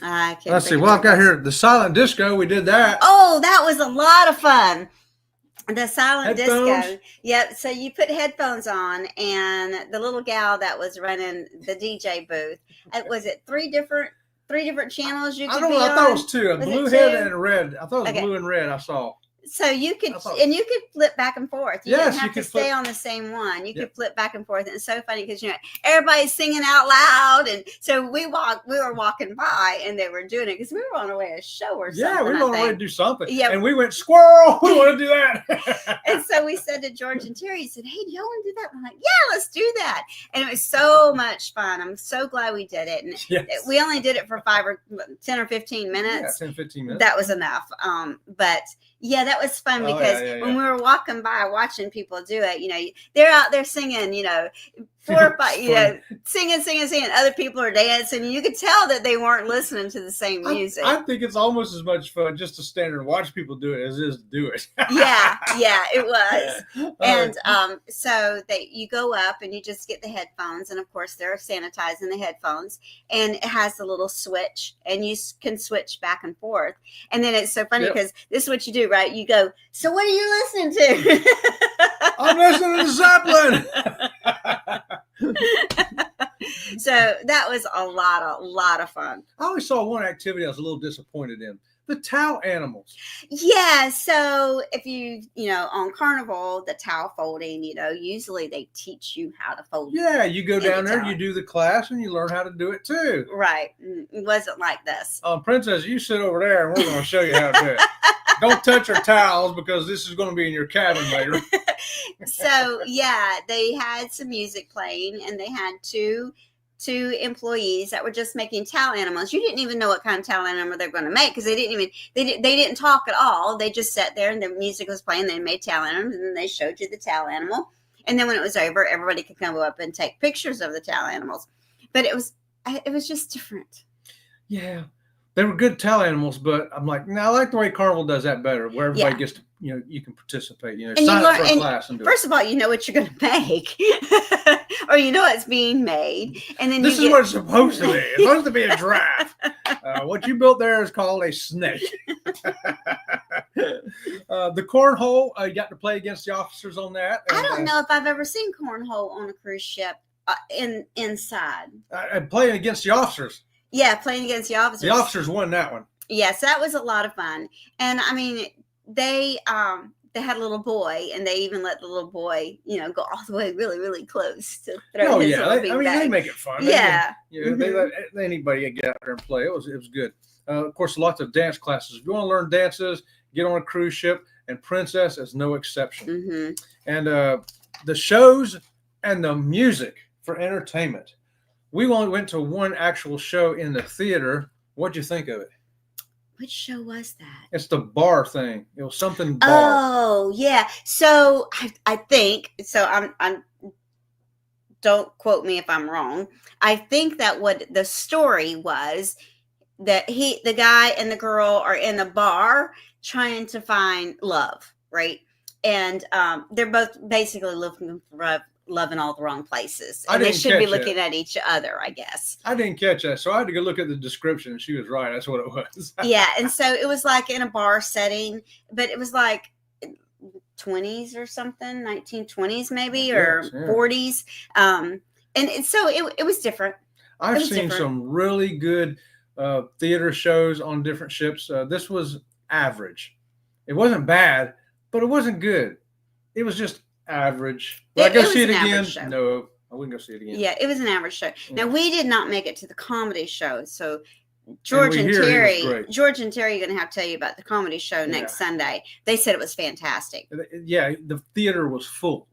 Speaker 1: Let's see. Well, I've got here the silent disco. We did that.
Speaker 2: Oh, that was a lot of fun. The silent
Speaker 1: Headphones?
Speaker 2: disco. Yep. So you put headphones on, and the little gal that was running the DJ booth. Was it three different channels you could
Speaker 1: I don't
Speaker 2: be
Speaker 1: know. I
Speaker 2: on?
Speaker 1: thought it was two. A
Speaker 2: Was it
Speaker 1: blue head
Speaker 2: two?
Speaker 1: and a red. I thought it was
Speaker 2: Okay.
Speaker 1: blue and red. I saw.
Speaker 2: So you could,
Speaker 1: I thought-
Speaker 2: and you could flip back and forth. You
Speaker 1: Yes,
Speaker 2: didn't
Speaker 1: you
Speaker 2: have to
Speaker 1: could flip-
Speaker 2: stay on the same one. You
Speaker 1: Yep.
Speaker 2: could flip back and forth. And it's so funny because, you know, everybody's singing out loud. And so we were walking by and they were doing it because we were on our way to a show or something.
Speaker 1: Yeah, we were on our way to
Speaker 2: think.
Speaker 1: do something.
Speaker 2: Yeah.
Speaker 1: And we went, squirrel. We want to do that.
Speaker 2: And so we said to George and Terry, he said, hey, do y'all want to do that? I'm like, yeah, let's do that. And it was so much fun. I'm so glad we did it. And
Speaker 1: Yes.
Speaker 2: we only did it for 10 or 15 minutes.
Speaker 1: Yeah, 10, 15 minutes.
Speaker 2: That was enough. But yeah, that was fun
Speaker 1: Oh,
Speaker 2: because
Speaker 1: yeah.
Speaker 2: when we were walking by watching people do it, you know, they're out there singing, you know, 4 or 5, you know, singing. Other people are dancing. And you could tell that they weren't listening to the same music.
Speaker 1: I think it's almost as much fun just to stand there and watch people do it as it is to do it.
Speaker 2: yeah, it was.
Speaker 1: Oh,
Speaker 2: And so you go up and you just get the headphones, and of course they're sanitizing the headphones, and it has the little switch, and you can switch back and forth. And then it's so funny because this is what you do, right? You go, so what are you listening to?
Speaker 1: I'm listening to Zeppelin.
Speaker 2: So that was a lot of fun.
Speaker 1: I only saw one activity I was a little disappointed in. The towel animals.
Speaker 2: Yeah, so if you know, on Carnival, the towel folding, you know, usually they teach you how to fold.
Speaker 1: Yeah, you go
Speaker 2: In the
Speaker 1: down there,
Speaker 2: towel.
Speaker 1: you do the class, and you learn how to do it too.
Speaker 2: Right. It wasn't like this.
Speaker 1: Princess, you sit over there, and we're going to show you how to do it. Don't touch our towels because this is going to be in your cabin later.
Speaker 2: So yeah, they had some music playing, and they had two employees that were just making towel animals. You didn't even know what kind of towel animal they're going to make because they didn't talk at all. They just sat there and the music was playing. They made towel animals, and then they showed you the towel animal. And then when it was over, everybody could come up and take pictures of the towel animals. But it was just different.
Speaker 1: Yeah, they were good towel animals, but I'm like, no, I like the way Carnival does that better, where everybody gets to, you know, you can participate. You know,
Speaker 2: And
Speaker 1: sign up for a class and do it.
Speaker 2: First of all, you know what you're going to make, or you know it's being made, and then
Speaker 1: This is what it's supposed to be. It's supposed to be a giraffe. What you built there is called a snake. The cornhole, you got to play against the officers on that.
Speaker 2: I don't know if I've ever seen cornhole on a cruise ship inside.
Speaker 1: Playing against the officers.
Speaker 2: Yeah, playing against the officers.
Speaker 1: The officers won that one.
Speaker 2: Yes, that was a lot of fun. And I mean, they had a little boy, and they even let the little boy, you know, go all the way really, really close to throw his little bean bag.
Speaker 1: They make it fun.
Speaker 2: Yeah.
Speaker 1: They let anybody get out there and play. It was good. Of course, lots of dance classes. If you want to learn dances, get on a cruise ship, and Princess is no exception.
Speaker 2: Mm-hmm.
Speaker 1: And the shows and the music for entertainment. We only went to one actual show in the theater. What'd you think of it?
Speaker 2: Which show was that?
Speaker 1: It's the bar thing. It was something bar.
Speaker 2: Oh, yeah. So I think so. I'm. Don't quote me if I'm wrong. I think that what the story was that the guy and the girl are in a bar trying to find love, right? And they're both basically looking for love in all the wrong places. And they should be looking at each other, I guess.
Speaker 1: I didn't catch that. So I had to go look at the description, and she was right. That's what it was.
Speaker 2: Yeah. And so it was like in a bar setting, but it was like 20s or something, 1920s maybe, or 40s. And so it was different.
Speaker 1: I've seen some really good theater shows on different ships. This was average. It wasn't bad, but it wasn't good. It was just average. Will I go see it again? No, I I wouldn't go see it again.
Speaker 2: Yeah, it was an average show.
Speaker 1: Yeah.
Speaker 2: Now we did not make it to the comedy show, so
Speaker 1: George and Terry
Speaker 2: are going to have to tell you about the comedy show next Sunday. They said it was fantastic.
Speaker 1: Yeah, the theater was full.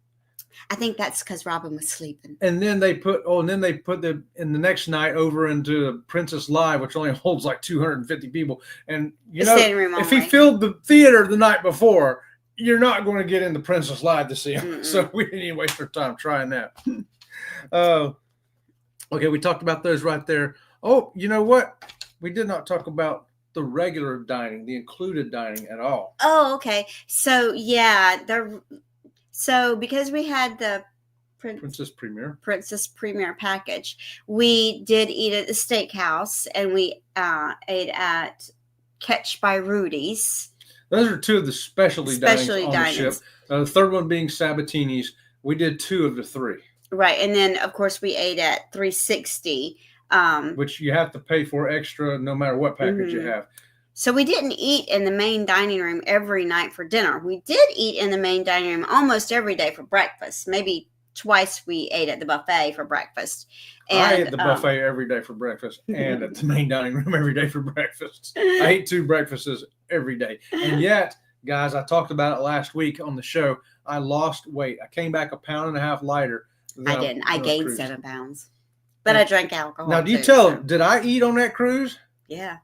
Speaker 2: I think that's because Robin was sleeping.
Speaker 1: And then they put the next night over into the Princess Live, which only holds like 250 people. And if he filled the theater the night before, you're not going to get in the Princess Live to see him. Mm-mm. So we didn't even waste our time trying that. Okay, we talked about those right there. Oh, you know what? We did not talk about the regular dining, the included dining at all.
Speaker 2: Oh, okay. So so because we had the
Speaker 1: Princess
Speaker 2: Premier package, we did eat at the steakhouse, and we ate at Catch by Rudy's.
Speaker 1: Those are two of the specialty dinings on the ship. The third one being Sabatini's. We did 2 of the 3.
Speaker 2: Right, and then of course we ate at 360.
Speaker 1: Which you have to pay for extra no matter what package you have.
Speaker 2: So we didn't eat in the main dining room every night for dinner. We did eat in the main dining room almost every day for breakfast. Maybe twice we ate at the buffet for breakfast. And,
Speaker 1: I ate at the buffet every day for breakfast and at the main dining room every day for breakfast. I ate 2 breakfasts every day. And yet, guys, I talked about it last week on the show. I lost weight. I came back 1.5 pounds lighter.
Speaker 2: I didn't. I gained 7 pounds. But I drank alcohol.
Speaker 1: Now, do you tell them, did I eat on that cruise?
Speaker 2: Yeah.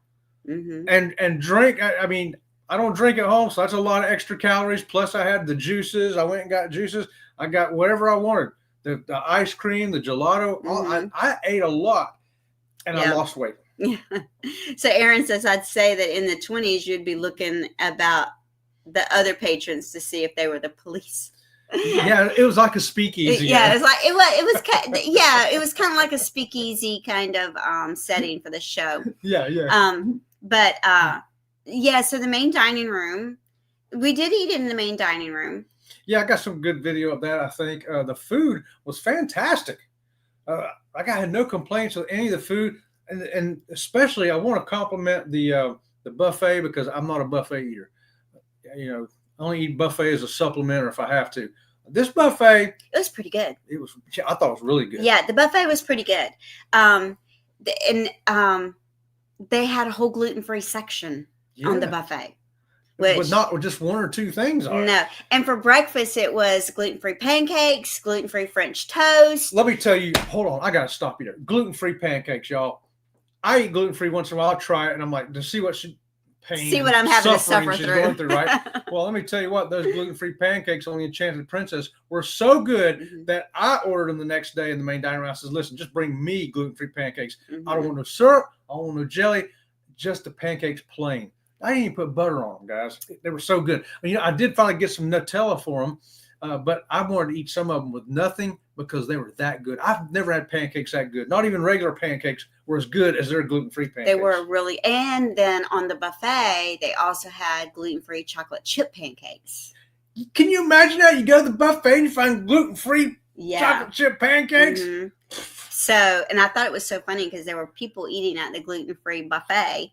Speaker 1: Mm-hmm. And drink, I mean, I don't drink at home, so that's a lot of extra calories. Plus, I had the juices. I went and got juices. I got whatever I wanted. The ice cream, the gelato. I ate a lot, and I lost weight.
Speaker 2: Yeah. So Aaron says, I'd say that in the 20s, you'd be looking about the other patrons to see if they were the police.
Speaker 1: Yeah, it was like a speakeasy.
Speaker 2: Yeah, it was kind of like a speakeasy kind of setting for the show.
Speaker 1: Yeah.
Speaker 2: So the main dining room, we did eat in the main dining room.
Speaker 1: Yeah, I got some good video of that. I think the food was fantastic. I had no complaints with any of the food, and especially I want to compliment the buffet because I'm not a buffet eater. I only eat buffet as a supplement or if I have to. This buffet,
Speaker 2: it was pretty good.
Speaker 1: I thought it was really good.
Speaker 2: Yeah, the buffet was pretty good. They had a whole gluten-free section on the buffet.
Speaker 1: But not just 1 or 2 things.
Speaker 2: No. And for breakfast, it was gluten-free pancakes, gluten-free French toast.
Speaker 1: Let me tell you, hold on, I got to stop you there. Gluten-free pancakes, y'all. I eat gluten-free once in a while. I'll try it, and I'm like, to see what
Speaker 2: I'm having to suffer
Speaker 1: she's going through, right? Well, let me tell you what, those gluten-free pancakes on the Enchanted Princess were so good that I ordered them the next day in the main dining room. I said, listen, just bring me gluten-free pancakes. I don't want no syrup. I don't want no jelly. Just the pancakes plain. I didn't even put butter on them, guys. They were so good. I did finally get some Nutella for them, but I wanted to eat some of them with nothing because they were that good. I've never had pancakes that good. Not even regular pancakes were as good as their gluten-free pancakes.
Speaker 2: They were really, and then on the buffet, they also had gluten-free chocolate chip pancakes.
Speaker 1: Can you imagine that? You go to the buffet and you find gluten-free chocolate chip pancakes?
Speaker 2: Mm-hmm. So, and I thought it was so funny because there were people eating at the gluten-free buffet,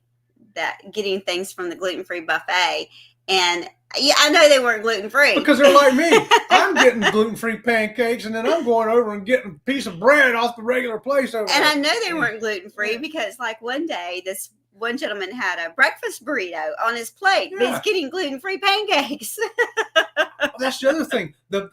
Speaker 2: getting things from the gluten-free buffet. And I know they weren't gluten-free.
Speaker 1: Because they're like me. I'm getting gluten-free pancakes, and then I'm going over and getting a piece of bread off the regular place over there.
Speaker 2: And I know they weren't gluten-free because, like, one day, this one gentleman had a breakfast burrito on his plate, but he's getting gluten-free pancakes.
Speaker 1: That's the other thing. The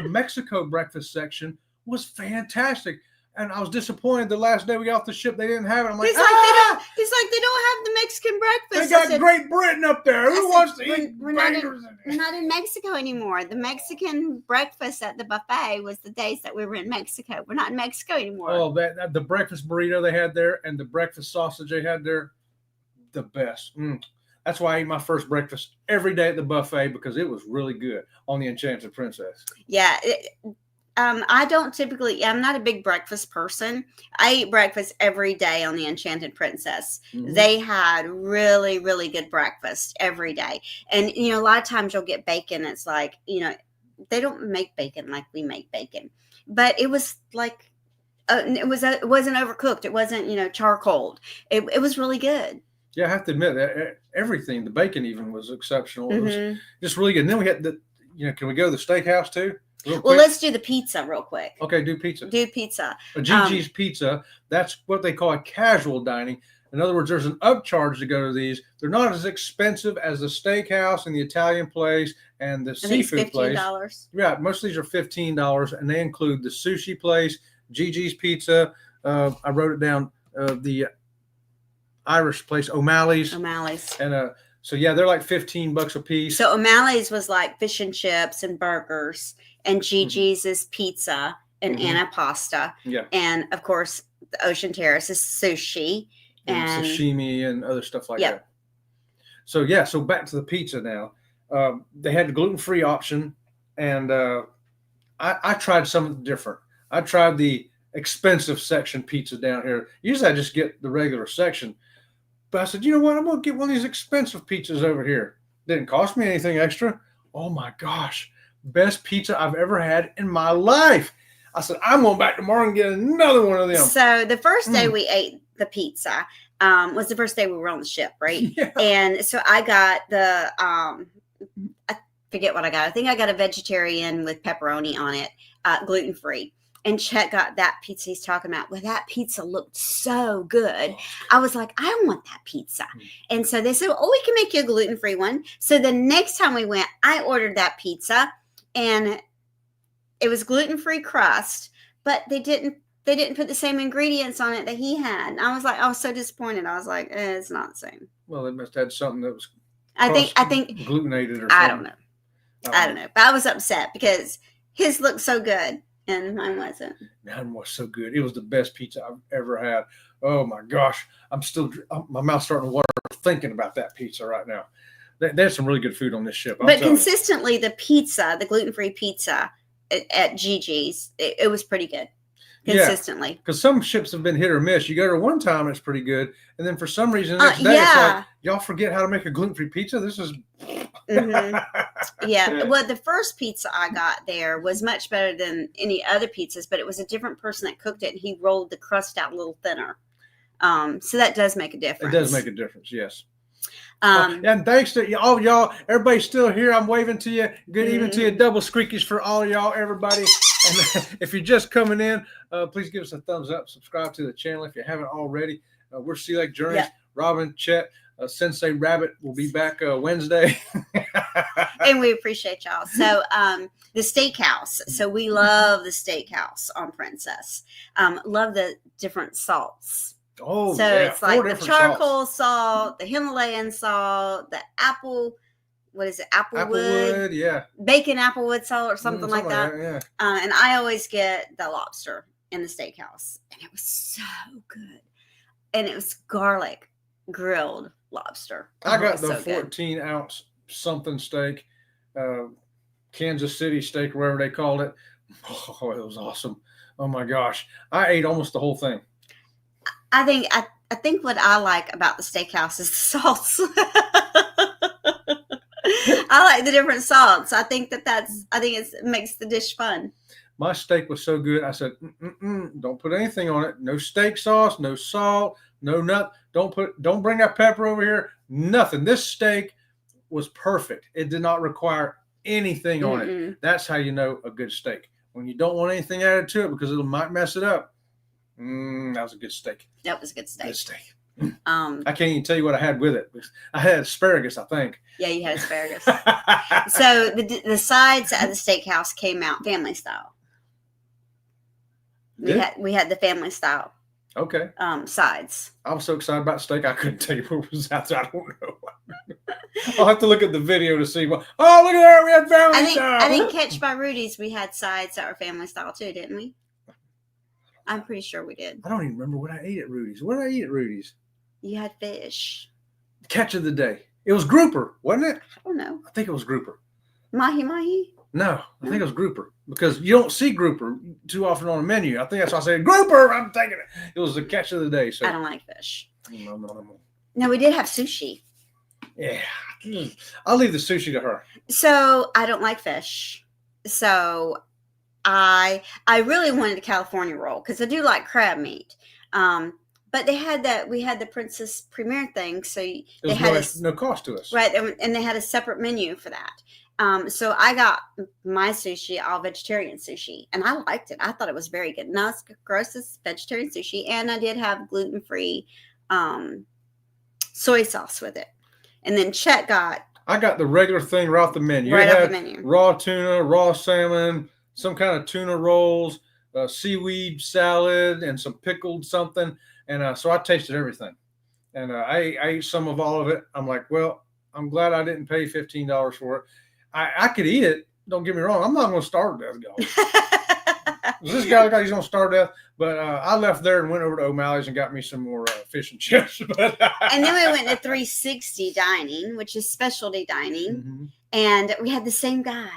Speaker 1: Mexico breakfast section was fantastic. And I was disappointed the last day we got off the ship, they didn't have it. I'm like,
Speaker 2: he's like, they don't have the Mexican breakfast.
Speaker 1: They got Great Britain up there. Who wants to eat
Speaker 2: we're not in Mexico anymore. The Mexican breakfast at the buffet was the days that we were in Mexico. We're not in Mexico anymore.
Speaker 1: Oh, the breakfast burrito they had there and the breakfast sausage they had there, the best. That's why I eat my first breakfast every day at the buffet because it was really good on the Enchanted Princess.
Speaker 2: Yeah. I don't typically, I'm not a big breakfast person. I eat breakfast every day on the Enchanted Princess. Mm-hmm. They had really, really good breakfast every day. And, a lot of times you'll get bacon. It's like, they don't make bacon like we make bacon. But it was like, it wasn't overcooked. It wasn't, charcoaled. It was really good.
Speaker 1: Yeah, I have to admit that the bacon even was exceptional. It was just really good. And then we had can we go to the steakhouse too? Real
Speaker 2: Well,
Speaker 1: quick.
Speaker 2: let's do the pizza real quick.
Speaker 1: Okay, do pizza.
Speaker 2: Do pizza.
Speaker 1: Gigi's Pizza, that's what they call a casual dining. In other words, there's an upcharge to go to these. They're not as expensive as the steakhouse and the Italian place and the
Speaker 2: I think it's
Speaker 1: seafood place.
Speaker 2: $15.
Speaker 1: Yeah, most of these are $15, and they include the sushi place, Gigi's Pizza. I wrote it down. The Irish place, O'Malley's. And so yeah, they're like $15 a piece.
Speaker 2: So O'Malley's was like fish and chips and burgers, and Gigi's is pizza and anapasta.
Speaker 1: Yeah.
Speaker 2: And of course, the Ocean Terrace is sushi
Speaker 1: and sashimi and other stuff like that. So yeah, so back to the pizza now. They had the gluten-free option, and I tried something different. I tried the expensive section pizza down here. Usually I just get the regular section, but I said, you know what? I'm going to get one of these expensive pizzas over here. Didn't cost me anything extra. Oh my gosh. Best pizza I've ever had in my life. I said, I'm going back tomorrow and get another one of them.
Speaker 2: So the first day we ate the pizza was the first day we were on the ship, right?
Speaker 1: Yeah.
Speaker 2: And so I got the, I forget what I got. I think I got a vegetarian with pepperoni on it, gluten-free. And Chet got that pizza he's talking about. Well, that pizza looked so good. I was like, I want that pizza. And so they said, oh, we can make you a gluten-free one. So the next time we went, I ordered that pizza, and it was gluten-free crust, but they didn't put the same ingredients on it that he had. And I was so disappointed. I was like, it's not the same.
Speaker 1: Well, they must have had something that was
Speaker 2: I think
Speaker 1: glutenated or something.
Speaker 2: I don't know. But I was upset because his looked so good and mine wasn't.
Speaker 1: Mine was so good. It was the best pizza I've ever had. Oh my gosh. My mouth's starting to water thinking about that pizza right now. There's some really good food on this ship.
Speaker 2: But consistently, the pizza, the gluten-free pizza at Gigi's, it was pretty good. Consistently.
Speaker 1: Because some ships have been hit or miss. You go there one time, it's pretty good. And then for some reason, the next day, it's like, y'all forget how to make a gluten-free pizza? This is...
Speaker 2: Yeah. Well, the first pizza I got there was much better than any other pizzas, but it was a different person that cooked it, and he rolled the crust out a little thinner. So that does make a difference.
Speaker 1: It does make a difference, yes. And thanks to all y'all, everybody's still here. I'm waving to you. Good evening to you. Double squeakies for all y'all, everybody. And if you're just coming in, please give us a thumbs up. Subscribe to the channel if you haven't already. We're Sea Lake Journeys. Yeah. Robin, Chet, Sensei Rabbit will be back Wednesday.
Speaker 2: And we appreciate y'all. So the steakhouse. So we love the steakhouse on Princess. Love the different salts.
Speaker 1: Oh,
Speaker 2: so
Speaker 1: yeah.
Speaker 2: It's like the charcoal salt, the Himalayan salt, the apple, what is it? Applewood,
Speaker 1: yeah.
Speaker 2: Bacon applewood salt or something like that.
Speaker 1: Yeah.
Speaker 2: And I always get the lobster in the steakhouse. And it was so good. And it was garlic grilled lobster.
Speaker 1: I got the 14-ounce something steak, Kansas City steak, wherever they called it. Oh, it was awesome. Oh my gosh. I ate almost the whole thing.
Speaker 2: I think what I like about the steakhouse is the salts. I like the different salts. I think it makes the dish fun.
Speaker 1: My steak was so good. I said, don't put anything on it. No steak sauce, no salt, no nut. Don't bring that pepper over here. Nothing. This steak was perfect. It did not require anything on it. That's how you know a good steak. When you don't want anything added to it because it might mess it up. That was a good steak.
Speaker 2: That was a good steak.
Speaker 1: Good steak. I can't even tell you what I had with it. I had asparagus, I think.
Speaker 2: Yeah, you had asparagus. So the sides at the steakhouse came out family style. We had the family style.
Speaker 1: Okay.
Speaker 2: Sides.
Speaker 1: I was so excited about steak, I couldn't tell you what was out there. I don't know. I'll have to look at the video to see what. Oh, look at that! We had family style.
Speaker 2: I think Catch by Rudy's, we had sides that were family style too, didn't we? I'm pretty sure we did.
Speaker 1: I don't even remember what I ate at Rudy's. What did I eat at Rudy's?
Speaker 2: You had fish.
Speaker 1: Catch of the day. It was grouper, wasn't it?
Speaker 2: I don't know.
Speaker 1: I think it was grouper.
Speaker 2: Mahi?
Speaker 1: No, I think it was grouper because you don't see grouper too often on a menu. I think that's why I said grouper. I'm taking it. It was the catch of the day. So
Speaker 2: I don't like fish.
Speaker 1: No.
Speaker 2: No, we did have sushi.
Speaker 1: Yeah, I'll leave the sushi to her.
Speaker 2: So I don't like fish. So I really wanted a California roll because I do like crab meat. But we had the Princess Premier thing, so they had
Speaker 1: no cost to us,
Speaker 2: right? And they had a separate menu for that. So I got my sushi, all vegetarian sushi, and I liked it. I thought it was very good. Not as gross as vegetarian sushi, and I did have gluten-free soy sauce with it. And then Chet got...
Speaker 1: I got the regular thing right off the menu.
Speaker 2: Right
Speaker 1: it
Speaker 2: off
Speaker 1: had
Speaker 2: the menu.
Speaker 1: Raw tuna, raw salmon, some kind of tuna rolls, seaweed salad, and some pickled something. And so I tasted everything. And I ate some of all of it. I'm like, well, I'm glad I didn't pay $15 for it. I could eat it. Don't get me wrong. I'm not going to starve to death, y'all. This guy looks like he's going to starve to death. But I left there and went over to O'Malley's and got me some more fish and chips.
Speaker 2: And then we went to 360 dining, which is specialty dining.
Speaker 1: Mm-hmm.
Speaker 2: And we had the same guy.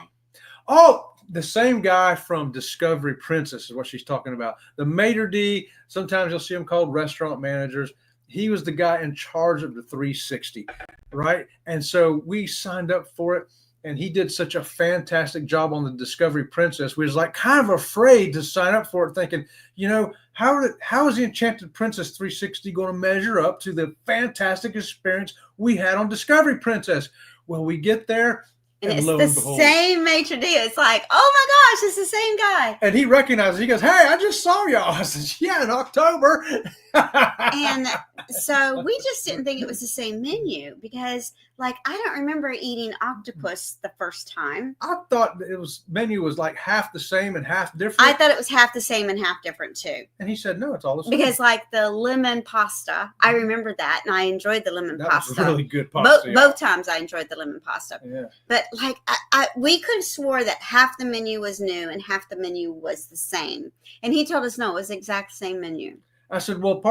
Speaker 1: Oh, the same guy from Discovery Princess is what she's talking about. The maitre d', sometimes you'll see them called restaurant managers. He was the guy in charge of the 360, right? And so we signed up for it. And he did such a fantastic job on the Discovery Princess. We was like kind of afraid to sign up for it, thinking, you know, how is the Enchanted Princess 360 going to measure up to the fantastic experience we had on Discovery Princess? Well, we get there,
Speaker 2: and it's the same maitre d'. It's like, oh my gosh, it's the same guy.
Speaker 1: And he recognizes. He goes, "Hey, I just saw y'all." I said, "Yeah, in October."
Speaker 2: And so we just didn't think it was the same menu because, like, I don't remember eating octopus the first time.
Speaker 1: I thought menu was like half the same and half different.
Speaker 2: I thought it was half the same and half different too.
Speaker 1: And he said, "No, it's all the same."
Speaker 2: Because, like, the lemon pasta, I remember that, and I enjoyed the lemon pasta.
Speaker 1: That was really good pasta.
Speaker 2: Both times I enjoyed the lemon pasta.
Speaker 1: Yeah.
Speaker 2: But, like, we could have swore that half the menu was new and half the menu was the same. And he told us, no, it was the exact same menu.
Speaker 1: I said, well,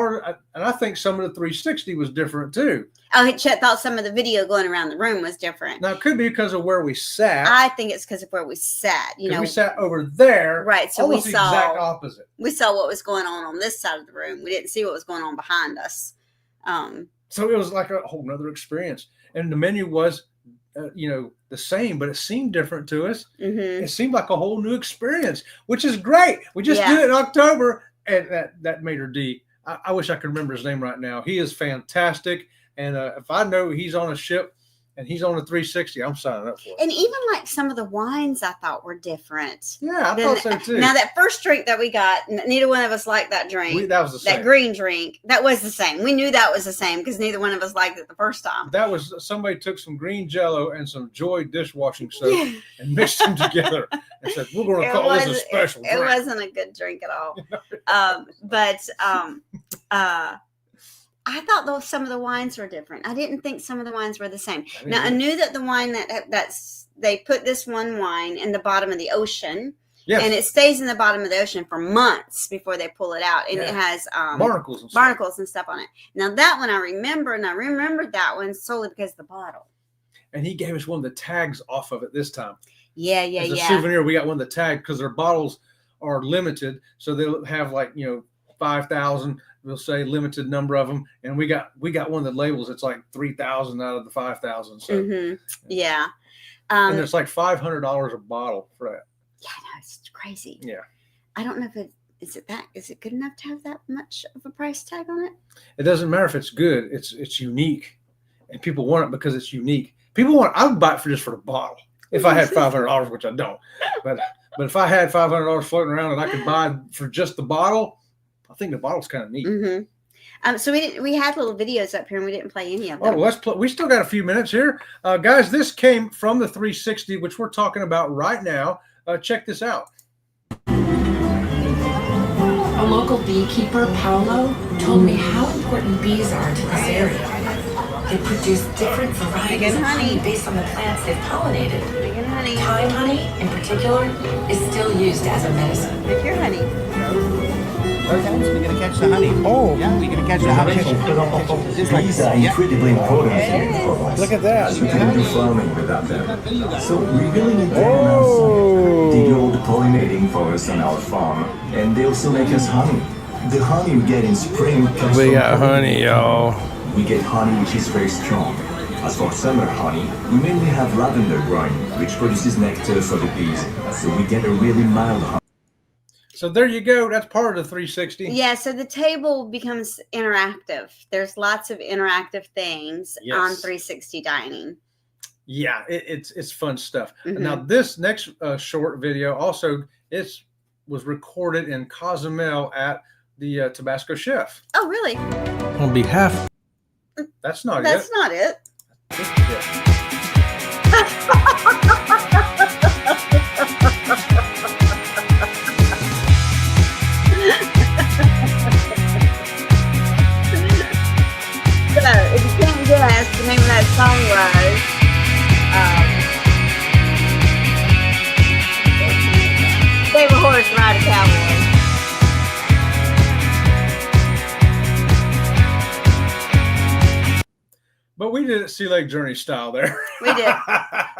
Speaker 1: and I think some of the 360 was different too.
Speaker 2: Oh, Chet thought some of the video going around the room was different.
Speaker 1: Now, it could be because of where we sat.
Speaker 2: I think it's because of where we sat. You know,
Speaker 1: we sat over there.
Speaker 2: Right. So we saw
Speaker 1: the exact opposite.
Speaker 2: We saw what was going on this side of the room. We didn't see what was going on behind us.
Speaker 1: So it was like a whole nother experience. And the menu was, the same, but it seemed different to us.
Speaker 2: Mm-hmm.
Speaker 1: It seemed like a whole new experience, which is great. We just did it in October. And that maitre d', I wish I could remember his name right now. He is fantastic. And if I know he's on a ship and he's on a 360, I'm signing up for it.
Speaker 2: And even like some of the wines I thought were different.
Speaker 1: Yeah, I thought so too.
Speaker 2: Now that first drink that we got, neither one of us liked that drink.
Speaker 1: That was the same.
Speaker 2: That green drink, that was the same. We knew that was the same because neither one of us liked it the first time.
Speaker 1: That was, somebody took some green Jell-O and some Joy dishwashing soap and mixed them together and said, we're going to call this a special drink.
Speaker 2: It wasn't a good drink at all. I thought some of the wines were different. I didn't think some of the wines were the same. Now, I knew that the wine they put this one wine in the bottom of the ocean. Yes. And it stays in the bottom of the ocean for months before they pull it out. And it has barnacles and stuff on it. Now, that one I remember, and I remembered that one solely because of the bottle. And
Speaker 1: he gave us one of the tags off of it this time.
Speaker 2: Yeah.
Speaker 1: As a souvenir, we got one of the tags because their bottles are limited. So they'll have 5,000. We'll say limited number of them, and we got one of the labels. It's like 3,000 out of the 5,000. So
Speaker 2: yeah,
Speaker 1: and it's like $500 a bottle for that.
Speaker 2: Yeah, no, it's crazy.
Speaker 1: Yeah,
Speaker 2: I don't know if is it good enough to have that much of a price tag on it?
Speaker 1: It doesn't matter if it's good. It's unique, and people want it because it's unique. I would buy it just for the bottle if I had $500, which I don't. But if I had $500 floating around and I could buy for just the bottle. I think the bottle's kind of neat.
Speaker 2: Mm-hmm. So we had little videos up here and we didn't play any of them.
Speaker 1: Oh, let's play. We still got a few minutes here. Guys, this came from the 360, which we're talking about right now. Check this out.
Speaker 3: A local beekeeper, Paolo, told me how important bees are to this area. They produce different varieties of honey based on the plants they've pollinated. Thyme honey, in particular, is still used as a medicine.
Speaker 2: Make your honey.
Speaker 4: Okay, so we're going to catch the honey. Oh. Yeah, we're going to catch the honey.
Speaker 5: Bees are incredibly important here for us.
Speaker 1: Look at that.
Speaker 5: We couldn't do farming without them. So we really need them outside. They do all the pollinating for us on our farm, and they also make us honey. The honey we get in spring comes
Speaker 1: We
Speaker 5: from
Speaker 1: got honey, y'all.
Speaker 5: We get honey which is very strong. As for summer honey, we mainly have lavender growing, which produces nectar for the bees, so we get a really mild honey.
Speaker 1: So there you go. That's part of the 360.
Speaker 2: Yeah, so the table becomes interactive. There's lots of interactive things on 360 dining.
Speaker 1: Yeah, it's fun stuff.
Speaker 2: Mm-hmm.
Speaker 1: Now this next short video also was recorded in Cozumel at the Tabasco Chef.
Speaker 2: Oh, really?
Speaker 1: On behalf. That's not
Speaker 2: That's
Speaker 1: it.
Speaker 2: not it.
Speaker 1: This is it.
Speaker 2: So, if you can't guess, the name of that song was Save a Horse, Ride a Cowboy.
Speaker 1: But we did it Sea Lake Journey style there.
Speaker 2: We did.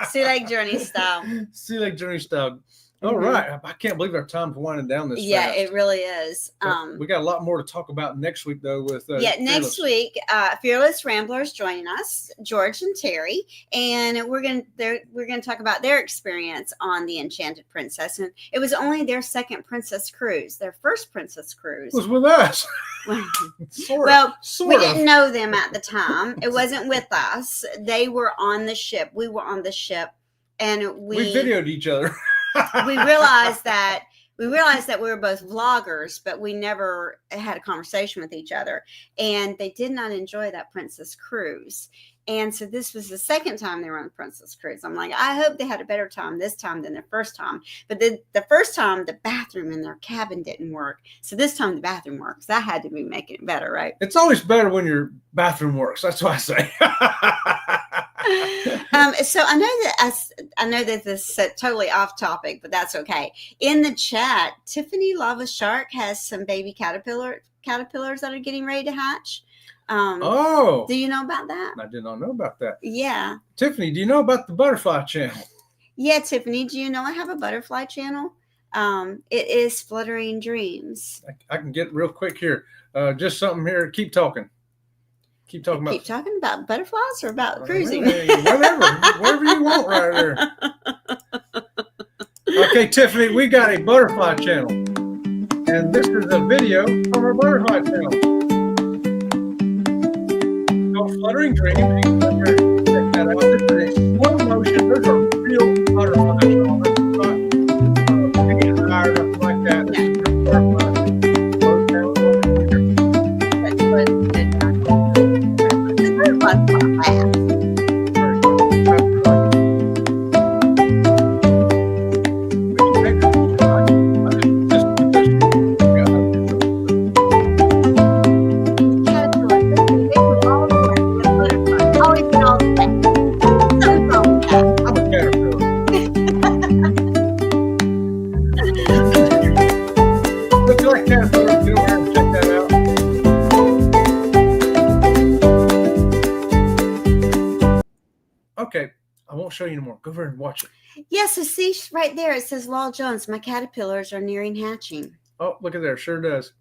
Speaker 2: Sea Lake Journey style.
Speaker 1: Sea Lake Journey style. All
Speaker 2: Mhm.
Speaker 1: right. I can't believe our time's winding down this
Speaker 2: Yeah,
Speaker 1: fast.
Speaker 2: it really is.
Speaker 1: We got a lot more to talk about next week, though. With
Speaker 2: Next week, Fearless Ramblers joining us, George and Terry, and we're gonna talk about their experience on the Enchanted Princess, and it was only their second Princess cruise. Their first Princess cruise
Speaker 1: was with us.
Speaker 2: Well, we didn't know them at the time. It wasn't with us. They were on the ship. We were on the ship, and
Speaker 1: we videoed each other.
Speaker 2: we realized that we were both vloggers, but we never had a conversation with each other, and they did not enjoy that Princess cruise. And so this was the second time they were on the Princess cruise. I'm like, I hope they had a better time this time than the first time. But the first time, the bathroom in their cabin didn't work. So this time the bathroom works. That had to be making it better, right?
Speaker 1: It's always better when your bathroom works. That's what I say.
Speaker 2: So I know that this is totally off topic, but that's okay. In the chat, Tiffany Lava Shark has some baby caterpillars that are getting ready to hatch. Do you know about that?
Speaker 1: I did not know about that.
Speaker 2: Yeah.
Speaker 1: Tiffany, do you know about the butterfly channel?
Speaker 2: Yeah, Tiffany, do you know I have a butterfly channel? It is Fluttering Dreams.
Speaker 1: I can get real quick here. Just something here. Keep talking. Keep talking
Speaker 2: about butterflies or about cruising?
Speaker 1: Whatever you want right there. Okay, Tiffany, we got a butterfly channel. And this is a video from our butterfly channel. Called Fluttering Dreams. Check that out. This is a slow motion. There's a real butterfly channel. It's not tired, nothing like that. This is a butterfly. Okay, I won't show you anymore. Go over and watch it.
Speaker 2: Yeah, so see right there, it says Law Jones, my caterpillars are nearing hatching.
Speaker 1: Oh, look at there. Sure does.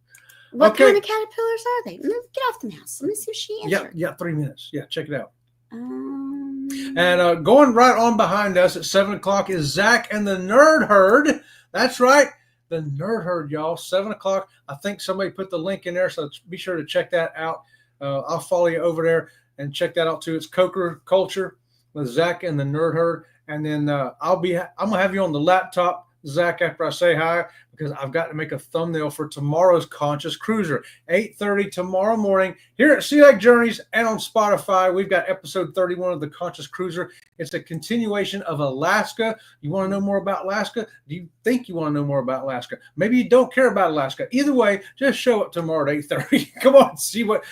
Speaker 2: What kind of caterpillars are they? Get off the mouse. Let me see if she answered.
Speaker 1: Yeah, 3 minutes. Yeah, check it out. And going right on behind us at 7 o'clock is Zach and the Nerd Herd. That's right. The Nerd Herd, y'all. 7 o'clock. I think somebody put the link in there, so be sure to check that out. I'll follow you over there and check that out too. It's Coker Culture with Zach and the Nerd Herd. And then I'm gonna have you on the laptop, Zach, after I say hi, because I've got to make a thumbnail for tomorrow's Conscious Cruiser, 8:30 tomorrow morning here at Sea Lake Journeys and on Spotify. We've got episode 31 of the Conscious Cruiser. It's a continuation of Alaska. You want to know more about Alaska? Do you think you want to know more about Alaska? Maybe you don't care about Alaska. Either way, just show up tomorrow at 8:30. Come on, see what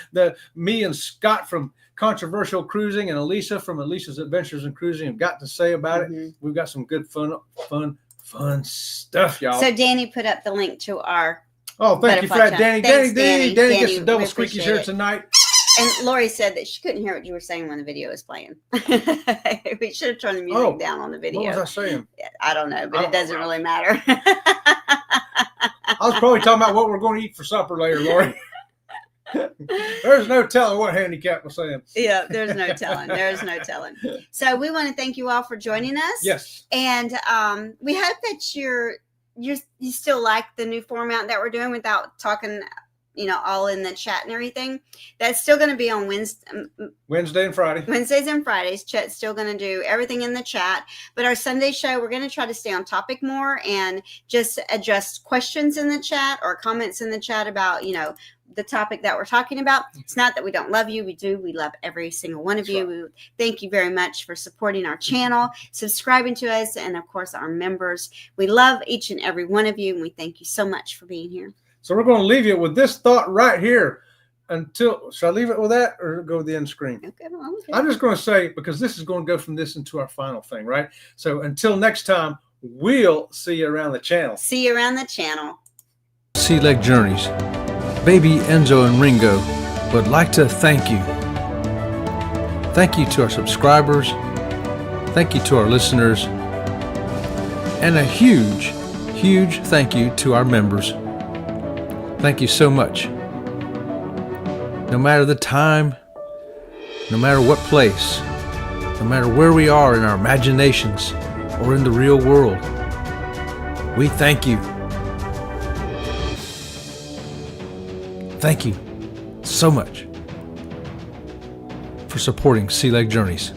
Speaker 1: me and Scott from Controversial Cruising and Elisa from Elisa's Adventures in Cruising have got to say about it. We've got some good fun stuff, y'all.
Speaker 2: So Danny put up the link to our
Speaker 1: thank you for that, Danny.
Speaker 2: Thanks,
Speaker 1: Danny gets the double squeakies here tonight.
Speaker 2: And Lori said that she couldn't hear what you were saying when the video was playing. We should have turned the music down on the video.
Speaker 1: What was I saying?
Speaker 2: I don't know, but it doesn't really matter.
Speaker 1: I was probably talking about what we're going to eat for supper later, Lori. There's no telling what Handicap was saying.
Speaker 2: Yeah, there's no telling. There's no telling. So we want to thank you all for joining us.
Speaker 1: Yes.
Speaker 2: And we hope that you still like the new format that we're doing without talking, all in the chat and everything. That's still going to be on
Speaker 1: Wednesday and Friday.
Speaker 2: Wednesdays and Fridays. Chet's still going to do everything in the chat. But our Sunday show, we're going to try to stay on topic more and just address questions in the chat or comments in the chat about, the topic that we're talking about. It's not that we don't love you. We do. We love every single one of you. We thank you very much for supporting our channel, subscribing to us, and of course, our members. We love each and every one of you, and we thank you so much for being here.
Speaker 1: So we're going to leave you with this thought right here shall I leave it with that or go to the end screen?
Speaker 2: Okay.
Speaker 1: I'm just going to say, because this is going to go from this into our final thing, right? So until next time, we'll see you around the channel.
Speaker 2: See you around the channel.
Speaker 1: Sea Leg Journeys. Baby Enzo and Ringo would like to thank you. Thank you to our subscribers. Thank you to our listeners. And a huge, huge thank you to our members. Thank you so much. No matter the time, no matter what place, no matter where we are in our imaginations or in the real world, we thank you. Thank you so much for supporting Sea Leg Journeys.